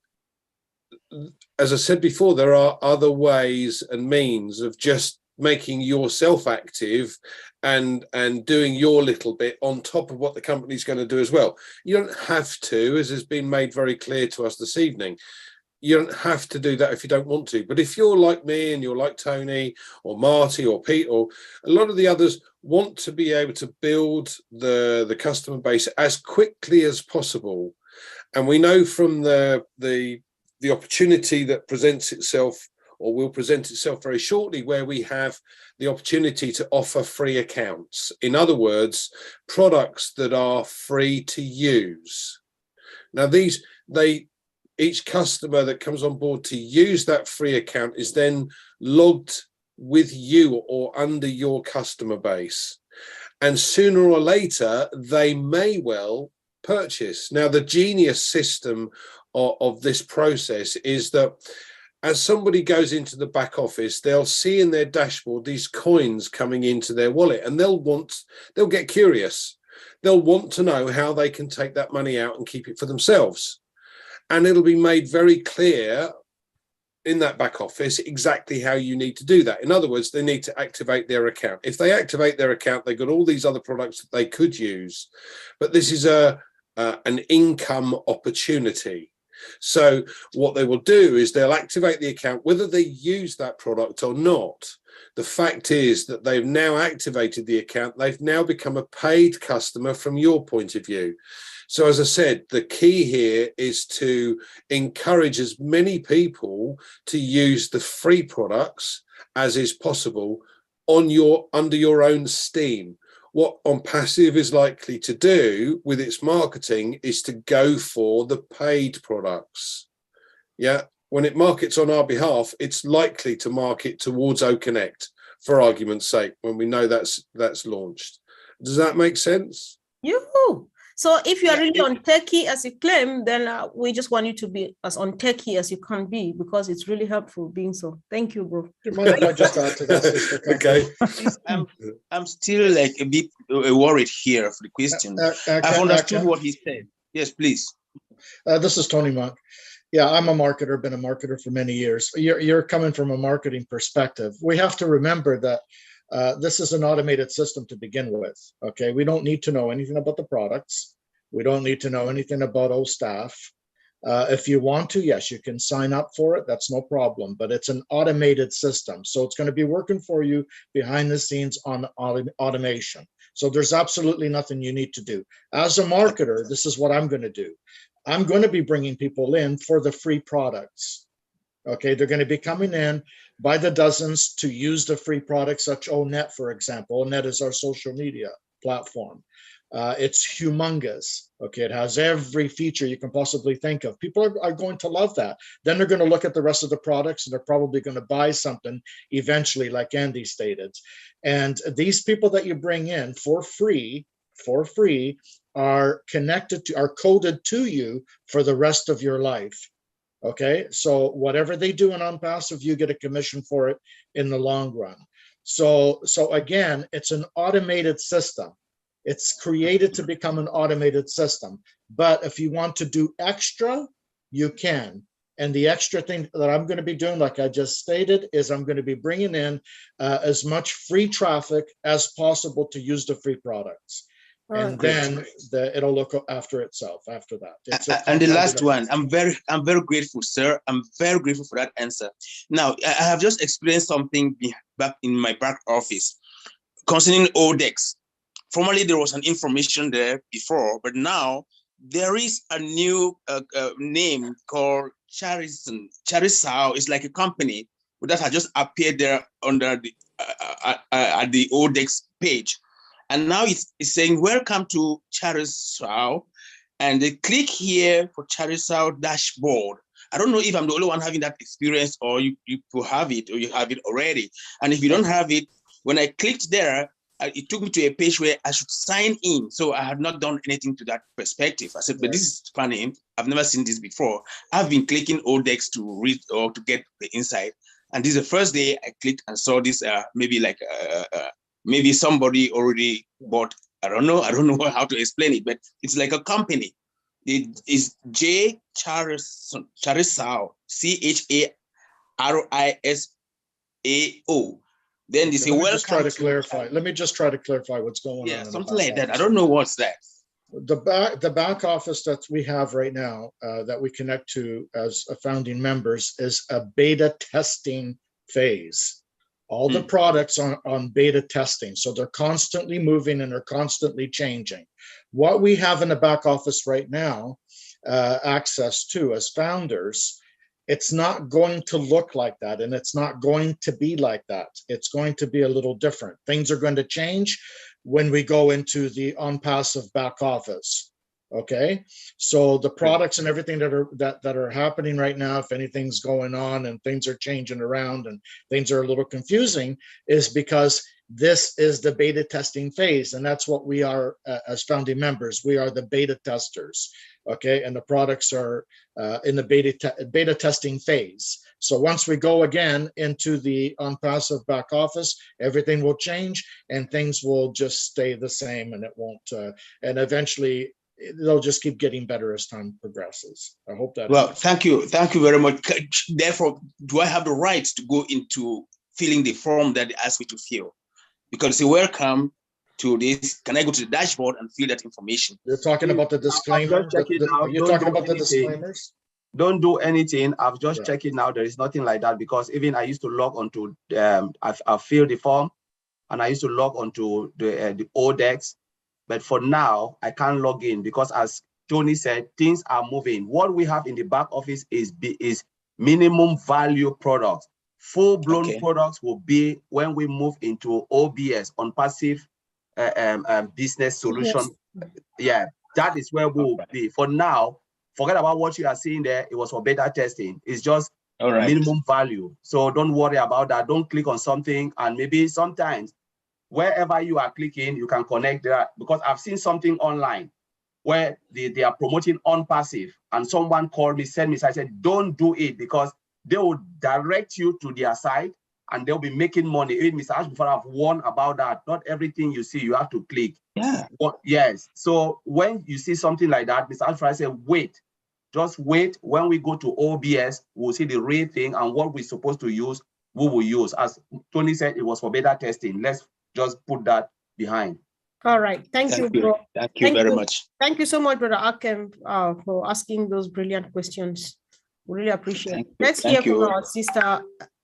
as I said before, there are other ways and means of just making yourself active and doing your little bit on top of what the company's going to do as well. You don't have to, as has been made very clear to us this evening. You don't have to do that if you don't want to. But if you're like me and you're like Tony or Marty or Pete or a lot of the others want to be able to build the customer base as quickly as possible, and we know from the opportunity that presents itself or will present itself very shortly, where we have the opportunity to offer free accounts. In other words, products that are free to use. Now, each customer that comes on board to use that free account is then logged with you or under your customer base. And sooner or later, they may well purchase. Now, the genius system of this process is that as somebody goes into the back office, they'll see in their dashboard these coins coming into their wallet, and they'll get curious. they'll want to know how they can take that money out and keep it for themselves. And it'll be made very clear in that back office exactly how you need to do that. In other words, they need to activate their account. If they activate their account, they've got all these other products that they could use, but this is an income opportunity. So what they will do is they'll activate the account, whether they use that product or not. The fact is that they've now activated the account. They've now become a paid customer from your point of view. So as I said, the key here is to encourage as many people to use the free products as is possible under your own steam. What ONPASSIVE is likely to do with its marketing is to go for the paid products. Yeah, when it markets on our behalf, it's likely to market towards OConnect, for argument's sake, when we know that's launched. Does that make sense? Yoo-hoo. So if you are really on techie as you claim, then we just want you to be as on techie as you can be, because it's really helpful being so. Thank you, bro. Do you mind if I just add to that, Sister Comfort? Okay. I'm still like a bit worried here for the question. I've understood what he said. Yes, please. This is Tony Monk. Yeah, I'm a marketer, been a marketer for many years. You're coming from a marketing perspective. We have to remember that this is an automated system to begin with. Okay, we don't need to know anything about the products. We don't need to know anything about our staff. If you want to, yes, you can sign up for it. That's no problem. But it's an automated system, so it's going to be working for you behind the scenes on automation. So there's absolutely nothing you need to do. As a marketer, this is what I'm going to do. I'm going to be bringing people in for the free products. Okay, they're going to be coming in by the dozens to use the free products, such ONET, for example. ONET is our social media platform. It's humongous. Okay, it has every feature you can possibly think of. People are going to love that. Then they're going to look at the rest of the products, and they're probably going to buy something eventually, like Andy stated. And these people that you bring in for free, are coded to you for the rest of your life. Okay, so whatever they do in ONPASSIVE, you get a commission for it in the long run. So again, it's an automated system. It's created to become an automated system. But if you want to do extra, you can. And the extra thing that I'm going to be doing, like I just stated, is I'm going to be bringing in as much free traffic as possible to use the free products. And then it'll look after itself after that. And the last one, I'm very grateful, sir. I'm very grateful for that answer. Now, I have just experienced something back in my back office concerning ODEX. Formerly, there was an information there before, but now there is a new name called Charisao. It's like a company that has just appeared there under the at the ODEX page. And now it's saying, welcome to Charisao. And they click here for Charisao dashboard. I don't know if I'm the only one having that experience, or you could have it, or you have it already. And if you don't have it, when I clicked there, it took me to a page where I should sign in. So I had not done anything to that perspective. I said, but this is funny. I've never seen this before. I've been clicking ODEX to read or to get the insight. And this is the first day I clicked and saw this, maybe somebody already bought, I don't know how to explain it, but it's like a company. It is J Charisao, CHARISAO. Then they say, let me welcome. just try to clarify. Let me just try to clarify what's going on. Yeah, something like that. I don't know what's that. The back office that we have right now that we connect to as founding members is a beta testing phase. All the products are on beta testing. So they're constantly moving and they're constantly changing. What we have in the back office right now, access to as founders, it's not going to look like that, and it's not going to be like that. It's going to be a little different. Things are going to change when we go into the ONPASSIVE back office. Okay, so the products and everything that are happening right now, if anything's going on and things are changing around and things are a little confusing, is because this is the beta testing phase, and that's what we are as founding members. We are the beta testers. okay? And the products are in the beta testing phase. So once we go again into the ONPASSIVE back office, everything will change and things will just stay the same, and it won't, and eventually they'll just keep getting better as time progresses. I hope that Well, helps. thank you very much. Therefore, do I have the right to go into filling the form that they asked me to fill? Because they welcome to this. Can I go to the dashboard and fill that information? You're talking about the disclaimer. You're talking about the disclaimers. Don't do anything. I've just checked it now. There is nothing like that, because even I used to log onto, I filled the form, and I used to log onto the ODEX, but for now I can't log in because, as Tony said, things are moving. What we have in the back office is minimum value products. Full-blown products will be when we move into OBS, on passive business solution. Yeah, that is where we will be. For now, forget about what you are seeing there. It was for beta testing. It's just minimum value. So don't worry about that. Don't click on something, and maybe sometimes wherever you are clicking, you can connect there, because I've seen something online where they are promoting ONPASSIVE, and someone called me, sent me, so I said, don't do it, because they will direct you to their site and they'll be making money. Even Mr. Ash, before I've warned about that, not everything you see, you have to click. Yeah. Yes. So when you see something like that, Mr. Ash, I said, wait, just wait. When we go to OBS, we'll see the real thing, and what we're supposed to use, we will use. As Tony said, it was for beta testing. Let's just put that behind. All right. Thank you, bro. Thank you very much. Thank you so much, Brother Akem, for asking those brilliant questions. We really appreciate it. Let's hear from our sister,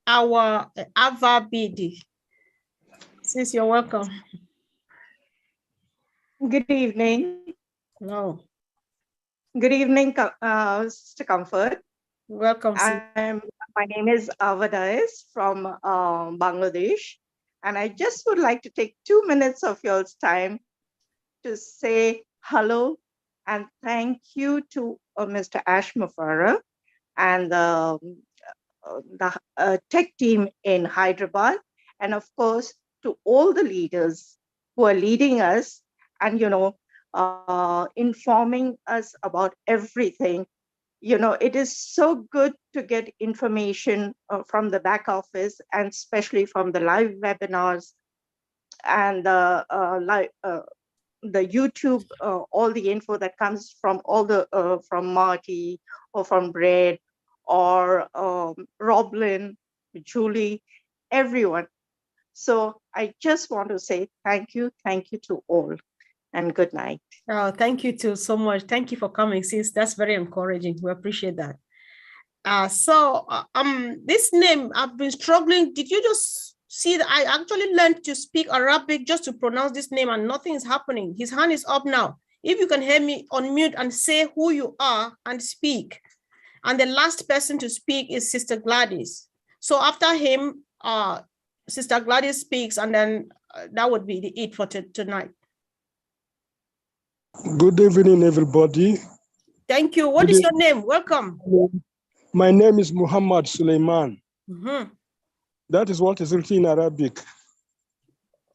our Ava BD. Sis, you're welcome. Good evening. Hello. Good evening, Sister Comfort. Welcome. My name is Avadais from Bangladesh, and I just would like to take 2 minutes of your time to say hello and thank you to Mr. Ash Mufara and the tech team in Hyderabad, and of course to all the leaders who are leading us and informing us about everything. It is so good to get information from the back office, and especially from the live webinars and the YouTube, all the info that comes from from Marty or from Brad or Roblin, Julie, everyone. So I just want to say thank you to all, and good night. Oh, thank you too so much. Thank you for coming, sis. That's very encouraging. We appreciate that. This name, I've been struggling. Did you just see that I actually learned to speak Arabic just to pronounce this name, and nothing is happening? His hand is up now. If you can hear me, unmute and say who you are and speak. And the last person to speak is Sister Gladys. So after him, Sister Gladys speaks, and then that would be it for tonight. Good evening, everybody. Thank you. What is your name? Welcome. My name is Muhammad Suleiman. Mm-hmm. That is what is written in Arabic.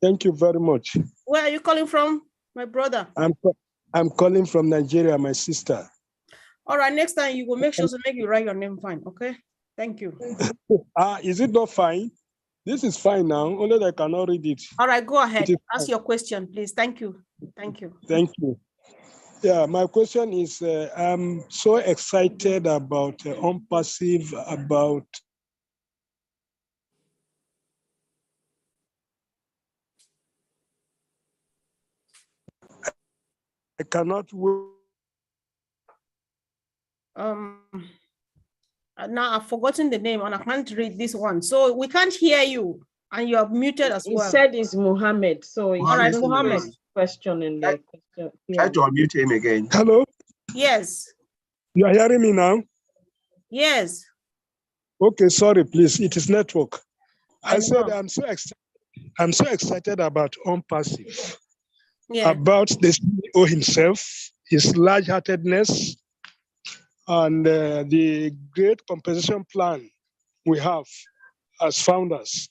Thank you very much. Where are you calling from, my brother? I'm calling from Nigeria, my sister. All right, next time you will make sure to make you write your name fine, okay? Thank you. Is it not fine? This is fine now, only that I cannot read it. All right, go ahead. Ask your question, please. Thank you. Thank you. Thank you. Yeah, my question is, I'm so excited about ONPASSIVE, about I cannot wait. Now I've forgotten the name and I can't read this one. So we can't hear you and you are muted as well. He said it's Muhammad. So all right, Muhammad. Question in the question. Try to unmute him again. Hello? Yes. You are hearing me now? Yes. Okay, sorry, please. It is network. I said I'm so excited about ONPASSIVE. Yeah. About the CEO himself, his large-heartedness, and the great compensation plan we have as founders.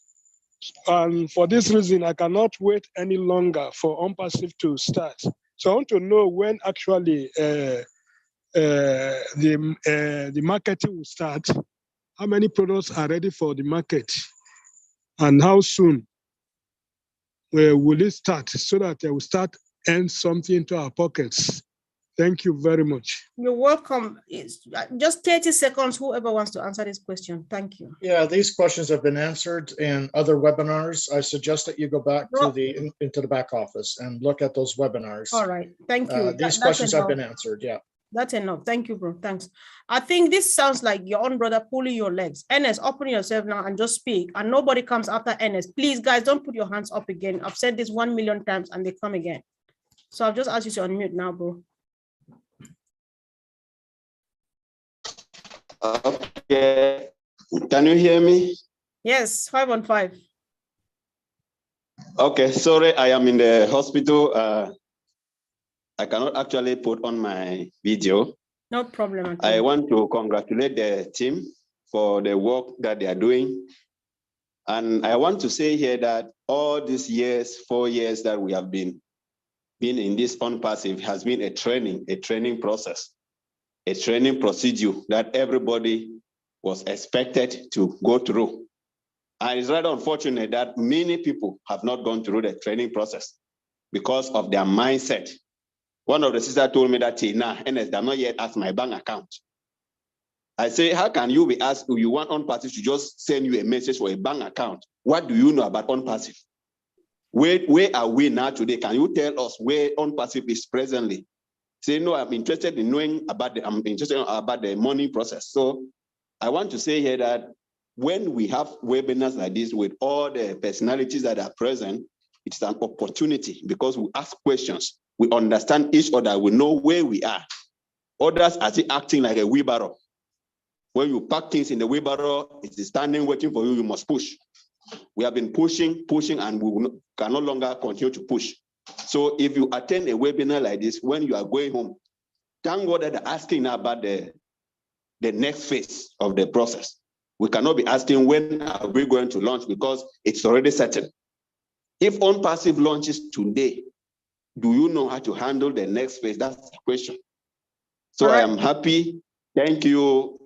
And for this reason, I cannot wait any longer for ONPASSIVE to start. So I want to know when actually the marketing will start? How many products are ready for the market? And how soon will it start so that they will start earn something into our pockets? Thank you very much. You're welcome. It's just 30 seconds, whoever wants to answer this question. Thank you. Yeah, these questions have been answered in other webinars. I suggest that you go back to into the back office and look at those webinars. All right, thank you. These questions have been answered, yeah. That's enough. Thank you, bro. Thanks. I think this sounds like your own brother pulling your legs. Ernest, open yourself now and just speak. And nobody comes after Ernest. Please, guys, don't put your hands up again. I've said this 1 million times and they come again. So I'll just ask you to unmute now, bro. Okay. Can you hear me? Yes, 5 on 5. Okay, sorry, I am in the hospital. I cannot actually put on my video. No problem. I want to congratulate the team for the work that they are doing. And I want to say here that all these years, 4 years that we have been in this ONPASSIVE has been a training process, a training procedure that everybody was expected to go through. And it's rather unfortunate that many people have not gone through the training process because of their mindset. One of the sisters told me that, Ernest, they're not yet asked my bank account. I say, how can you be asked, you want ONPASSIVE to just send you a message for a bank account? What do you know about ONPASSIVE? Where are we now today? Can you tell us where ONPASSIVE is presently? Say, no, I'm interested in knowing about the money process. So I want to say here that when we have webinars like this with all the personalities that are present, it's an opportunity because we ask questions. We understand each other. We know where we are. Others are still acting like a wheelbarrow. When you pack things in the wheelbarrow, it is standing waiting for you. You must push. We have been pushing, and we can no longer continue to push. So if you attend a webinar like this, when you are going home, thank God that they're asking about the next phase of the process. We cannot be asking when are we going to launch because it's already certain. If ONPASSIVE launches today, do you know how to handle the next phase? That's the question. So I am happy. Thank you,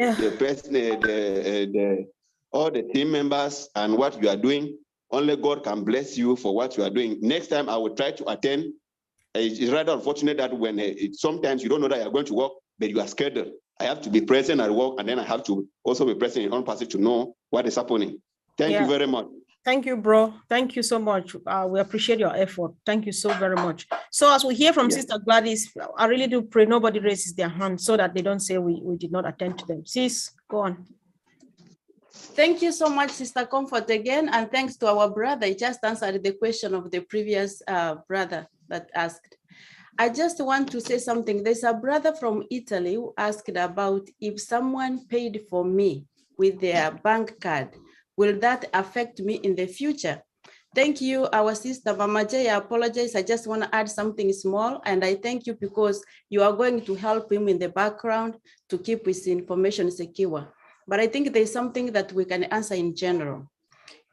all the team members and what you are doing. Only God can bless you for what you are doing. Next time I will try to attend. It's rather unfortunate that when sometimes you don't know that you're going to work, but you are scheduled. I have to be present at work, and then I have to also be present in ONPASSIVE to know what is happening. Thank you very much. Thank you, bro. Thank you so much. We appreciate your effort. Thank you so very much. So as we hear from Sister Gladys, I really do pray nobody raises their hand so that they don't say we did not attend to them. Sis, go on. Thank you so much, Sister Comfort, again. And thanks to our brother. He just answered the question of the previous brother that asked. I just want to say something. There's a brother from Italy who asked about if someone paid for me with their bank card, will that affect me in the future? Thank you, our sister Mama J. I apologize. I just want to add something small, and I thank you because you are going to help him in the background to keep his information secure. But I think there's something that we can answer in general.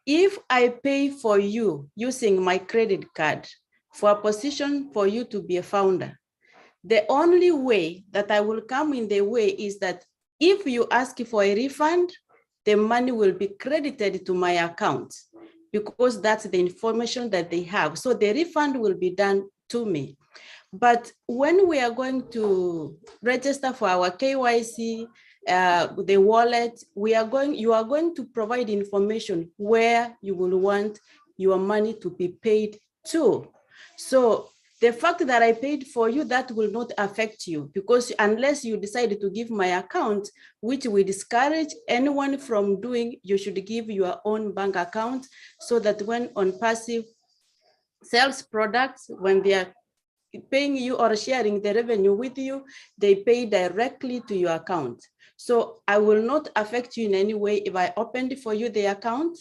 If I pay for you using my credit card for a position for you to be a founder, the only way that I will come in the way is that if you ask for a refund, the money will be credited to my account because that's the information that they have. So the refund will be done to me. But when we are going to register for our KYC, the wallet, you are going to provide information where you will want your money to be paid to. So the fact that I paid for you, that will not affect you because unless you decide to give my account, which we discourage anyone from doing, you should give your own bank account so that when ONPASSIVE sells products, when they are paying you or sharing the revenue with you, they pay directly to your account. So I will not affect you in any way if I opened for you the account,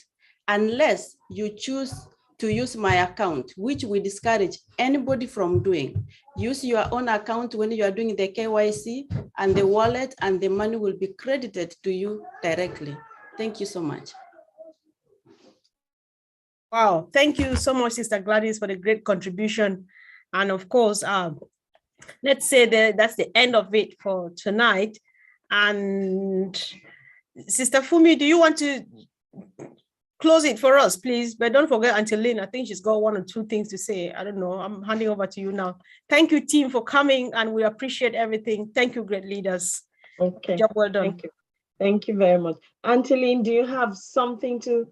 unless you choose to use my account, which we discourage anybody from doing. Use your own account when you are doing the KYC and the wallet, and the money will be credited to you directly. Thank you so much. Wow, thank you so much, Sister Gladys, for the great contribution. And of course, let's say that that's the end of it for tonight. And Sister Fumi, do you want to close it for us, please? But don't forget Auntie Lynn. I think she's got 1 or 2 things to say. I don't know. I'm handing over to you now. Thank you, team, for coming, and we appreciate everything. Thank you, great leaders. Okay. Job well done. Thank you. Thank you very much. Auntie Lynn, do you have something to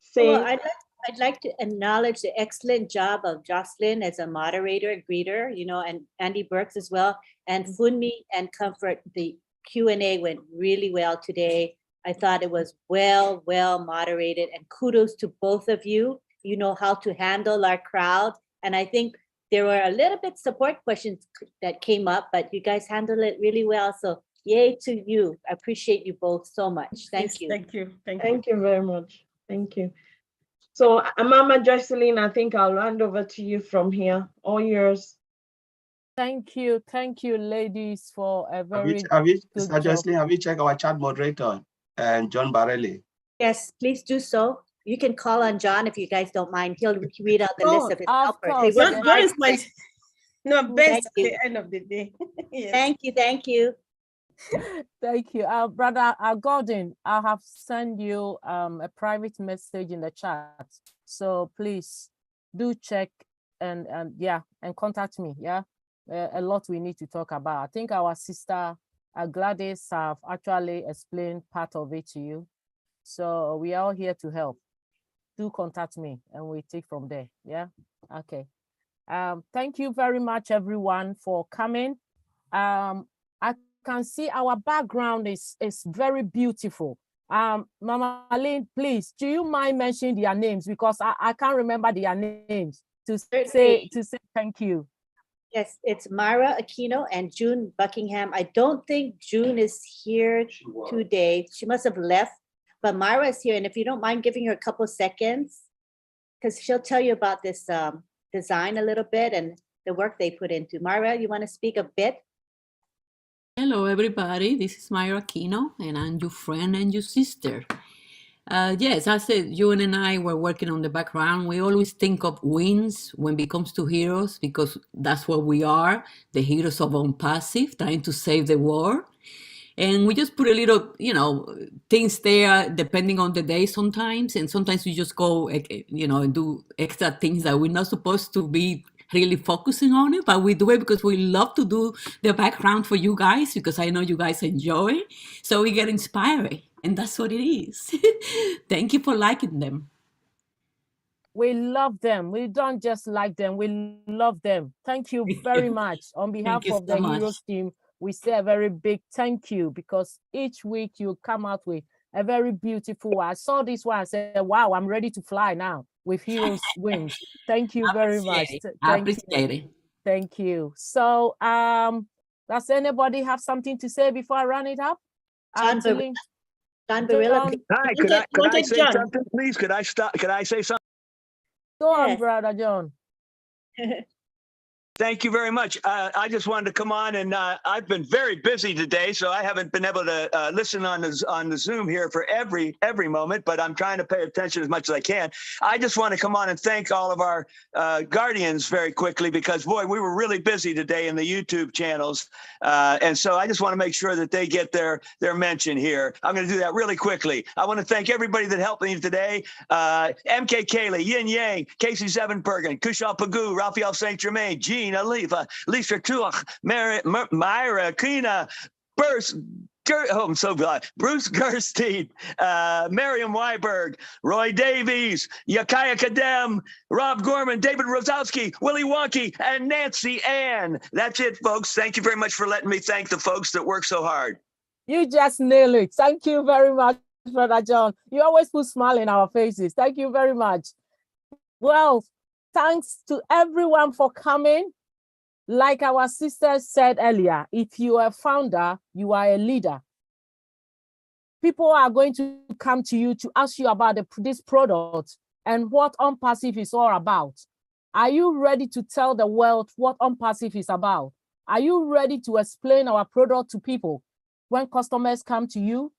say? Well, I'd like to acknowledge the excellent job of Jocelyn as a moderator and greeter, and Andy Burks as well, and Funmi and Comfort. The Q&A went really well today. I thought it was well moderated, and kudos to both of you. You know how to handle our crowd. And I think there were a little bit support questions that came up, but you guys handled it really well. So yay to you. I appreciate you both so much. Thank you. Thank you. Thank you very much. Thank you. So Mama Jocelyn, I think I'll hand over to you from here. All yours. Thank you, ladies, for a very Sister Jocelyn, have you checked our chat moderator, John Barelli? Yes, please do so. You can call on John if you guys don't mind. He'll read out the list of his helpers. John is my best Thank at you. the end of the day. Yes. Thank you. Thank you. Brother Gordon, I have sent you a private message in the chat. So please do check and contact me. Yeah. A lot we need to talk about. I think our sister Gladys have actually explained part of it to you. So we are all here to help. Do contact me and we take from there. Yeah. Okay. Thank you very much, everyone, for coming. I can see our background is very beautiful. Mama Lynn, please, do you mind mentioning their names, because I can't remember their names to say thank you. Yes, it's Mara Aquino and June Buckingham. I don't think June is here today. She must have left, but Mara is here. And if you don't mind giving her a couple seconds, because she'll tell you about this design a little bit and the work they put into. Mara, you want to speak a bit? Hello, everybody. This is Myra Aquino, and I'm your friend and your sister. Yes, I said Ewan and I were working on the background. We always think of wins when it comes to heroes, because that's what we are, the heroes of ONPASSIVE, trying to save the world. And we just put a little, things there depending on the day sometimes. And sometimes we just go, and do extra things that we're not supposed to be really focusing on it, but we do it because we love to do the background for you guys, because I know you guys enjoy it. So we get inspired, and that's what it is. Thank you for liking them. We love them. We don't just like them, we love them. Thank you very much. On behalf of the Heroes team, we say a very big thank you, because each week you come out with a very beautiful. I saw this one, I said, wow, I'm ready to fly now with Heroes wings. Thank you very much. I appreciate it. Thank you. So does anybody have something to say before I run it up? John Barilla. Hi, could I say something, please? Could I say something? Go on, Brother John. Thank you very much. I just wanted to come on, and I've been very busy today, so I haven't been able to listen on the Zoom here for every moment, but I'm trying to pay attention as much as I can. I just want to come on and thank all of our guardians very quickly, because, boy, we were really busy today in the YouTube channels, and so I just want to make sure that they get their mention here. I'm going to do that really quickly. I want to thank everybody that helped me today. MK Kaylee, Yin Yang, Casey Sevenbergen, Kushal Pagoo, Raphael St. Germain, Gene Aliva, Lisa Tuach, Myra Aquina, Bruce Gerstein, Miriam Weiberg, Roy Davies, Yakaya Kadem, Rob Gorman, David Rosowski, Willie Wonky, and Nancy Ann. That's it, folks. Thank you very much for letting me thank the folks that work so hard. You just nailed it. Thank you very much, Brother John. You always put a smile in our faces. Thank you very much. Well, thanks to everyone for coming. Like our sister said earlier, if you are a founder, you are a leader. People are going to come to you to ask you about this product and what ONPASSIVE is all about. Are you ready to tell the world what ONPASSIVE is about? Are you ready to explain our product to people when customers come to you?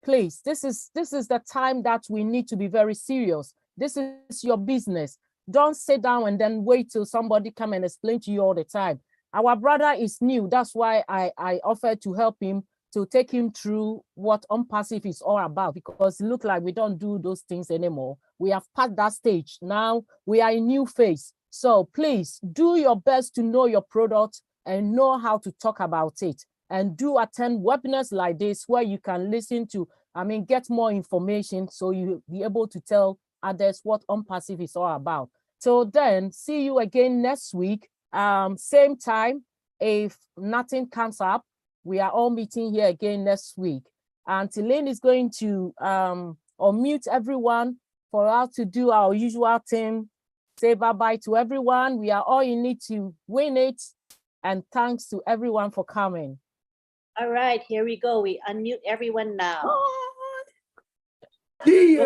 Please, this is the time that we need to be very serious. This is your business. Don't sit down and then wait till somebody come and explain to you all the time. Our brother is new. That's why I offered to help him, to take him through what ONPASSIVE is all about, because it looks like we don't do those things anymore. We have passed that stage. Now we are in new phase. So please do your best to know your product and know how to talk about it. And do attend webinars like this where you can listen to, get more information so you'll be able to tell others what ONPASSIVE is all about. So then, see you again next week, same time. If nothing comes up, we are all meeting here again next week. And Elaine is going to unmute everyone for us to do our usual thing. Say bye-bye to everyone. We are all in it to win it. And thanks to everyone for coming. All right, here we go. We unmute everyone now. See you.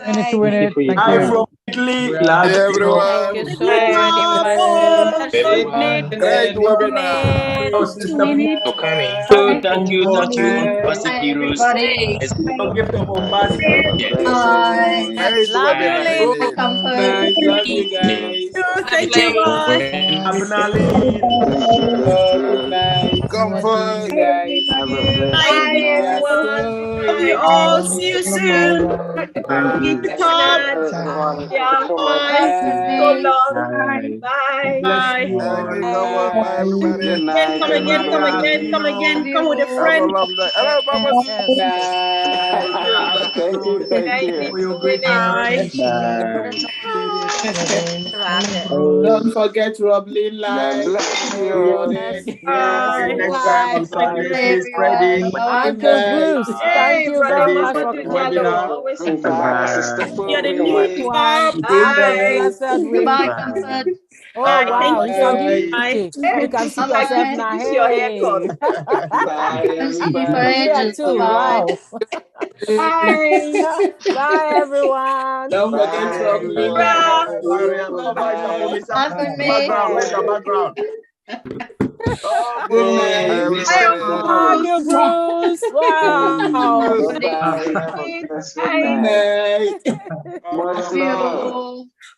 And to win it. Thank Hi you. from Italy. Hi, everyone. Thank you so much. Great webinar. Oh, Sister So thank you, ONPASSIVE heroes. Gift of ONPASSIVE. Great Love you, webinar Lynn. indeed. Nice, love you guys. Thank you, bye. Abnali. Good night. Comfort. Guys. Have a blessed Bye, night. everyone. Love you all. See you soon. Thank you. Keep top. Everyone, thank you Yeah, so much. it's been so long. Bye. Bye. Bless Bye. you all. Thank you so much. Bye, Good everybody. night, Come again, come everybody. again, come again. Come with a Have a friend. lovely day. Hello, Mama. Yes. Thank you. Thank Thank you. you For your for great winning. generation. Bye. Don't forget Roblin God Live. bless Everyone. you. Yes, See you yes. next time on Sunday. Please spread it. Good Uncle night. Bruce, thank Hey, you Brother very Spread much it. for Mamadou coming. Diallo, Webinar. always Bye, supporting. Sister You're the Philomena. new Sweet one. top. Good Have a night. blessed week. Bye. Oh, Thank wow. He's on you. Bye. Bye. duty. You Hey, can see I yourself can now. fix your haircut. Hey. Bye, Me everybody. here Thank too. you. Wow. Bye. Bye, everyone. Don't forget Bye, Roblin everyone. Live. Bye. Bye Bye-bye. bye. Background. Where's your Yes. background? Good Bye, night. Bye, everybody. Uncle Uncle Bruce. Bruce. Wow. Bye bye. Have a blessed Good Bye. night. night. Much love.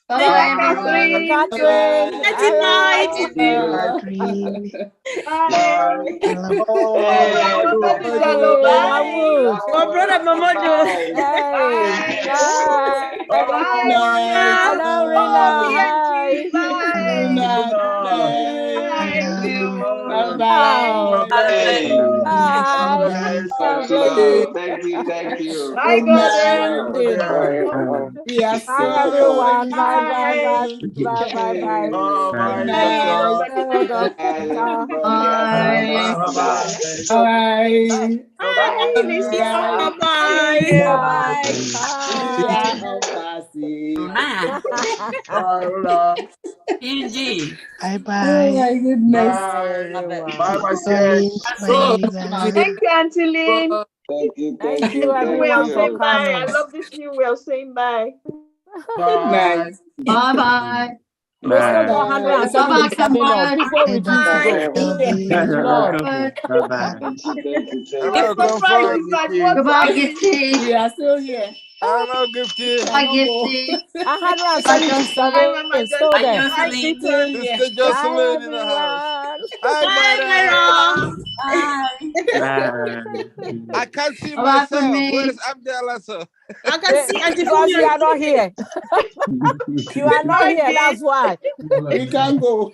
Bye, Bye, Catherine. Catherine. Good night. Hello. Bye. Hey, Brother Oh, Mamadou Diallo, Hey, bye. Mahmoud. My brother Mamadou. Hey. Bye. Bye. Good Bye, night. Rona. Hello, Oh, Rina. PNG, Hi. Good bye. night. Good Bye. night. Bye Oh. bye. Bye. God Much bless love. you. Thank you. Thank you. Bye, Good night. Gordon. Splendid. Bye, everyone. We are Bye, so everyone. Bye, bye, bye, Bye. bye, bye, bye. oh, Good bye, night. Doctor. Hold on. Bye, Ciao. everybody. Bye-bye. Bye. Bye, Love you Alicia. guys. Bye. Bye. We Bye. are ONPASSIVE. Bye, Rula. PNG. Oh my goodness. Bye, Bye. Bye, everyone. my CX. Oh, Thank you, Auntie Lynn. Thank you. Thank Thank you, you. New Thank way of everyone, for saying you. bye. I coming. love this new way of saying bye. good night. Bye. We still got Bye. 177 of people refuse to Bye, go. everybody. Praise the Lord. Bye-bye. Thank you. Thank you. Thank I'm Hello, you. surprised Comfort. it's at WhatsApp. We are still here. Hello, Gifty. We cannot go. 5 177 still Bye, there. We Jocelyn. still here. Sister Bye, Jocelyn in the house. everyone. Hi, Bye, buddy. Myra. Bye. I can't see myself. Where's Abdallah, sir? I can see Auntie Because you Phumi. are not here. You are not here. Okay. That's why. We can go.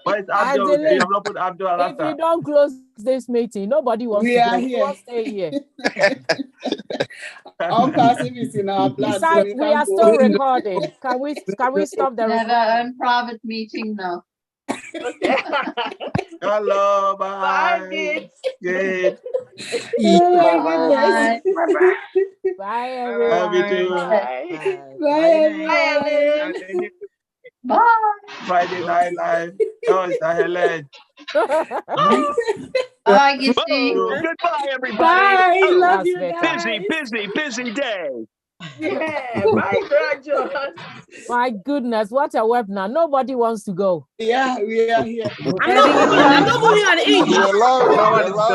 Where's Abdul? You Angela, have not put Abdul if after. you don't close this meeting, nobody wants We to are go. We here. all stay here. ONPASSIVE is in our blood, so Besides, we we can are go. still recording. Can we stop the recording? Private meeting now. Okay. Hello. Bye, Bye. kids. Good. Oh my Bye. goodness. Bye, Love you everyone. too. Bye. Bye. Bye, Bye, everyone. Ellen. Bye. Friday Night Live. Oh, it's the Helen. Bye, Gifty. Oh, goodbye, everybody. Bye. Oh, Love That's you better. guys. busy day. Yeah. Bye, Graduate. My goodness, what a webinar. Nobody wants to go. Yeah, we are here. I'm not moving. I'm not moving an inch. You're loud. You're loud.